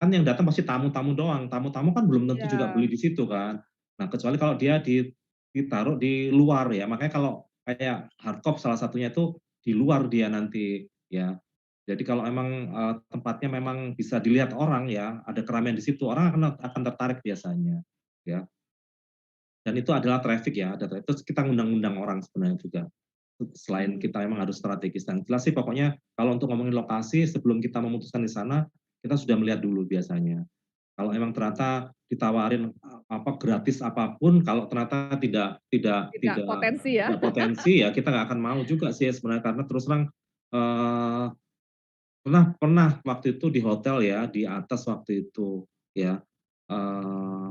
kan yang datang pasti tamu-tamu doang, tamu-tamu kan belum tentu juga Iya. beli di situ kan. Nah, kecuali kalau dia ditaruh di luar ya, makanya kalau kayak Hardcop salah satunya itu di luar dia nanti, ya. Jadi kalau emang, tempatnya memang bisa dilihat orang ya, ada keramaian di situ, orang akan tertarik biasanya, ya. Dan itu adalah traffic ya, terus kita ngundang-ngundang orang sebenarnya juga. Selain Mmm, kita memang harus strategis dan jelas sih pokoknya kalau untuk ngomongin lokasi sebelum kita memutuskan di sana, kita sudah melihat dulu biasanya. Kalau emang ternyata ditawarin, gratis apapun, kalau ternyata tidak tidak tidak tidak potensi ya. tidak potensi, ya kita nggak akan mau juga sih ya sebenarnya karena terus terang, eee, pernah pernah waktu itu di hotel ya, di atas waktu itu ya, eee,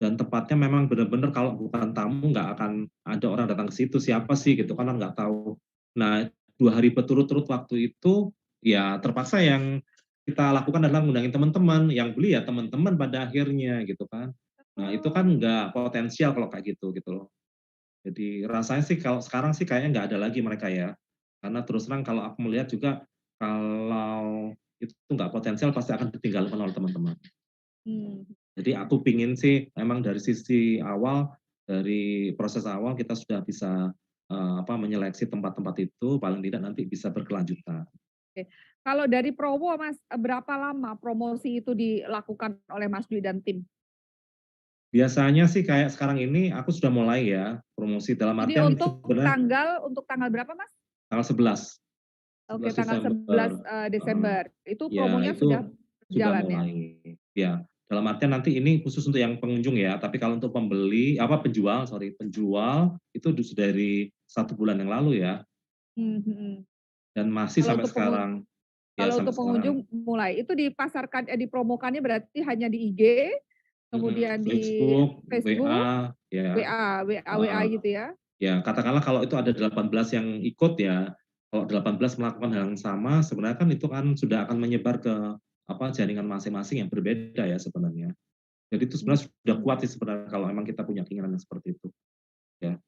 dan tempatnya memang benar-benar kalau bukan tamu nggak akan ada orang datang ke situ, siapa sih gitu kan, orang nggak tahu. Nah, 2 hari berturut-turut waktu itu, ya terpaksa yang kita lakukan adalah ngundangin teman-teman, yang beli ya teman-teman pada akhirnya gitu kan. Nah, itu kan Oh, nggak potensial kalau kayak gitu loh. Jadi rasanya sih kalau sekarang sih kayaknya nggak ada lagi mereka ya. Karena terus terang kalau aku melihat juga, kalau itu nggak potensial pasti akan ditinggalkan oleh teman-teman. mmm, Jadi aku pingin sih memang dari sisi awal, dari proses awal kita sudah bisa, menyeleksi tempat-tempat itu paling tidak nanti bisa berkelanjutan. oke. Kalau dari promo Mas, berapa lama promosi itu dilakukan oleh Mas Dwi dan tim? Biasanya sih kayak sekarang ini aku sudah mulai ya, promosi dalam Ini artian sebenarnya untuk tanggal berapa Mas? tanggal 11, Oke, 11 tanggal Desember, 11, heeh. Desember. Itu Ya promonya sudah itu sudah berjalan ya? mulai, ya. Dalam artian nanti ini khusus untuk yang pengunjung ya, tapi kalau untuk penjual sorry, penjual itu sudah dari 1 bulan yang lalu ya, Mmm, mhm. dan masih Kalau sampai untuk sekarang, ya Kalau sampai untuk sekarang. pengunjung mulai, itu dipromokannya berarti hanya di IG, Mhm, kemudian di Facebook, Facebook, WA, ya, WA heeh. gitu ya? Ya katakanlah kalau itu ada 18 yang ikut ya, kalau 18 melakukan hal yang sama sebenarnya kan itu kan sudah akan menyebar ke, jaringan masing-masing yang berbeda ya sebenarnya. Jadi itu Mmm, sebenarnya sudah mhm, kuat sih sebenarnya kalau memang kita punya keinginan yang seperti itu, ya.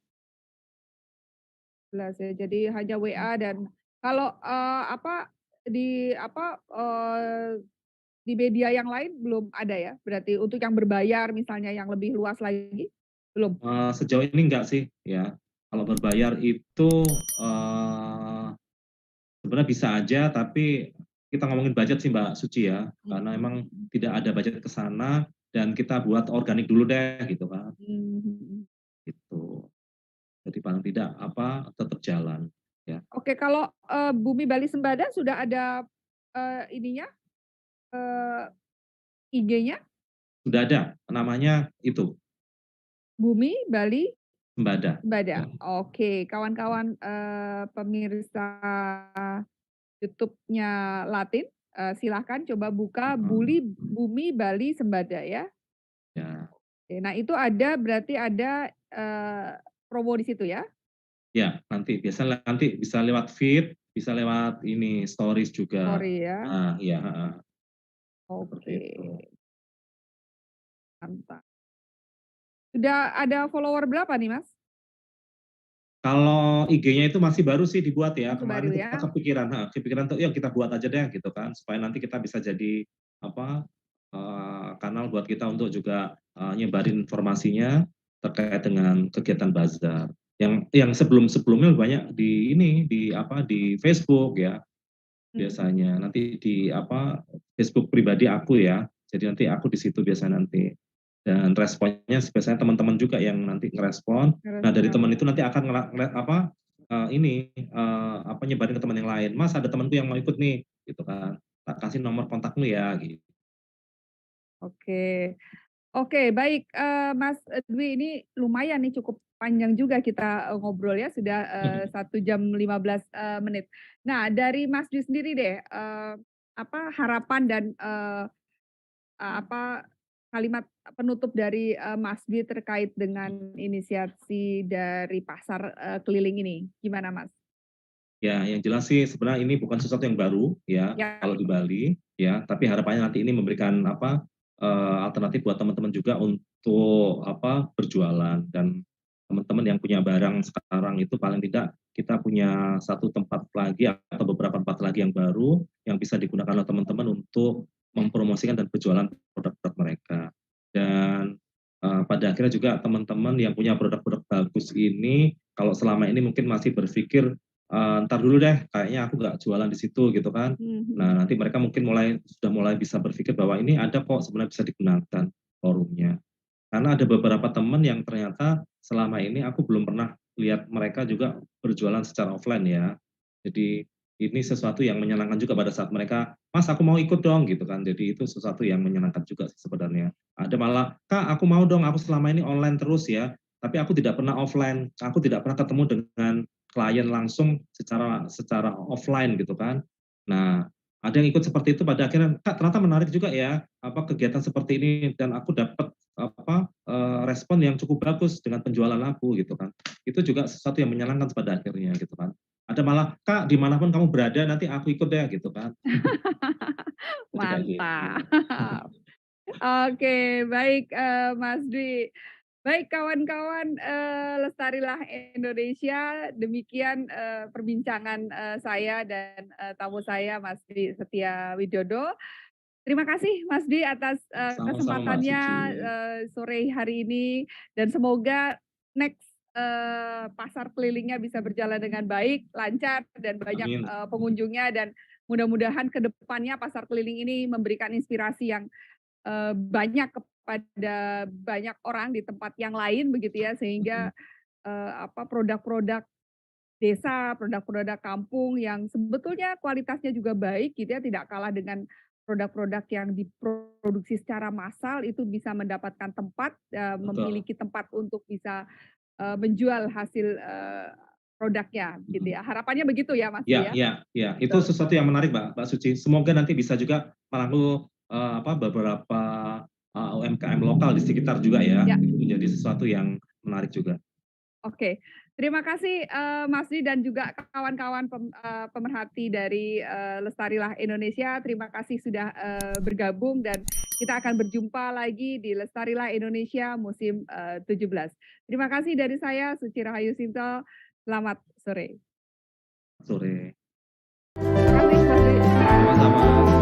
jelas ya. Jadi hanya WA dan kalau, di media yang lain belum ada ya? Berarti untuk yang berbayar misalnya yang lebih luas lagi, belum? Sejauh ini enggak sih, ya. Kalau berbayar itu, eee, sebenarnya bisa aja, tapi kita ngomongin budget sih Mbak Suci ya, karena Mhm, emang mhm. tidak ada budget ke sana dan kita buat organik dulu deh gitu kan, Mmm, mhm. gitu. Jadi paling tidak, tetap jalan, ya. Oke, kalau, Bumi Bali Sembada sudah ada, ininya, eee, IG-nya? Sudah ada, namanya itu, Bumi Bali Sembada, Sembada. ya. Oke, kawan-kawan, pemirsa YouTube-nya Latin, silahkan coba buka Heeh, Bumi Bali Sembada ya. ya. Oke, nah itu ada berarti ada, promo di situ ya? Ya, nanti bisa lewat feed, bisa lewat ini, stories juga. Sorry ya. Nah, iya, heeh, seperti Oke, itu. mantap. Sudah ada follower berapa nih, Mas? Kalau IG-nya itu masih baru sih dibuat ya. Masih Kemarin baru kita ya? kepikiran tuh, ya kita buat aja deh gitu kan, supaya nanti kita bisa jadi apa kanal buat kita untuk juga nyebarin informasinya terkait dengan kegiatan bazar. Yang sebelum-sebelumnya banyak di ini di Facebook ya Mhm. biasanya. Nanti di Facebook pribadi aku ya. Jadi nanti aku di situ biasanya nanti. Dan responnya biasanya teman-teman juga yang nanti ngerespon. Nah, dari teman Ngerespon. itu nanti akan nyebarin ke teman yang lain. Mas, ada temanku yang mau ikut nih, gitu kan. Tak kasih nomor kontakmu ya, gitu. Oke. Oke, baik, Mas Dwi, ini lumayan nih cukup panjang juga kita, ngobrol ya, sudah, 1 jam 15, menit. Nah, dari Mas Dwi sendiri deh, apa harapan dan, apa, kalimat penutup dari, Mas Dwi terkait dengan inisiasi dari pasar, keliling ini, gimana Mas? Ya, yang jelas sih sebenarnya ini bukan sesuatu yang baru ya Ya, kalau di Bali ya, tapi harapannya nanti ini memberikan alternatif buat teman-teman juga untuk berjualan dan teman-teman yang punya barang sekarang itu paling tidak kita punya satu tempat lagi atau beberapa tempat lagi yang baru yang bisa digunakan oleh teman-teman untuk mempromosikan dan berjualan produk-produk mereka. Dan pada akhirnya juga teman-teman yang punya produk-produk bagus ini kalau selama ini mungkin masih berpikir entar dulu deh, kayaknya aku nggak jualan di situ gitu kan. mhm, Nah, nanti mereka mungkin sudah mulai bisa berpikir bahwa ini ada kok sebenarnya bisa digunakan forumnya. Karena ada beberapa teman yang ternyata selama ini aku belum pernah lihat mereka juga berjualan secara offline ya. Jadi ini sesuatu yang menyenangkan juga pada saat mereka, Mas aku mau ikut dong gitu kan. Jadi itu sesuatu yang menyenangkan juga sih sebenarnya. Ada malah, Kak aku mau dong, aku selama ini online terus ya, tapi aku tidak pernah offline, aku tidak pernah ketemu dengan klien langsung secara secara offline gitu kan. Nah, ada yang ikut seperti itu pada akhirnya, Kak ternyata menarik juga ya, kegiatan seperti ini dan aku dapat respon yang cukup bagus dengan penjualan aku gitu kan. Itu juga sesuatu yang menyenangkan pada akhirnya gitu kan. Ada malah, Kak dimanapun kamu berada nanti aku ikut deh gitu kan. Itu kayak gitu. mantap. Oke, baik, Mas Dwi. Baik kawan-kawan, Lestarilah Indonesia, demikian, perbincangan, saya dan, tamu saya Mas Dwi Setia Widodo. Terima kasih Mas Dwi atas, Sama-sama Mbak kesempatannya, Suci. sore hari ini dan semoga next, pasar kelilingnya bisa berjalan dengan baik, lancar dan banyak, Amin. pengunjungnya dan mudah-mudahan ke depannya pasar keliling ini memberikan inspirasi yang banyak kepada banyak orang di tempat yang lain begitu ya, sehingga, Mhm. produk-produk desa, produk-produk kampung yang sebetulnya kualitasnya juga baik gitu ya, tidak kalah dengan produk-produk yang diproduksi secara massal itu bisa mendapatkan tempat, Betul. memiliki tempat untuk bisa, menjual hasil, produknya gitu Mhm. ya. Harapannya begitu ya Mas Dwi Ya, ya? ya, ya. Itu Betul. sesuatu yang menarik Mbak Suci. Semoga nanti bisa juga merangkul beberapa UMKM lokal di sekitar juga ya. Ya. Itu menjadi sesuatu yang menarik juga. Oke, terima kasih, Mas Di dan juga kawan-kawan pemerhati dari, Lestarilah Indonesia. Terima kasih sudah, bergabung dan kita akan berjumpa lagi di Lestarilah Indonesia musim, 17. Terima kasih dari saya Suci Rahayu Sinto, selamat sore. Sore. Terima kasih Mas Dwi. Sama-sama.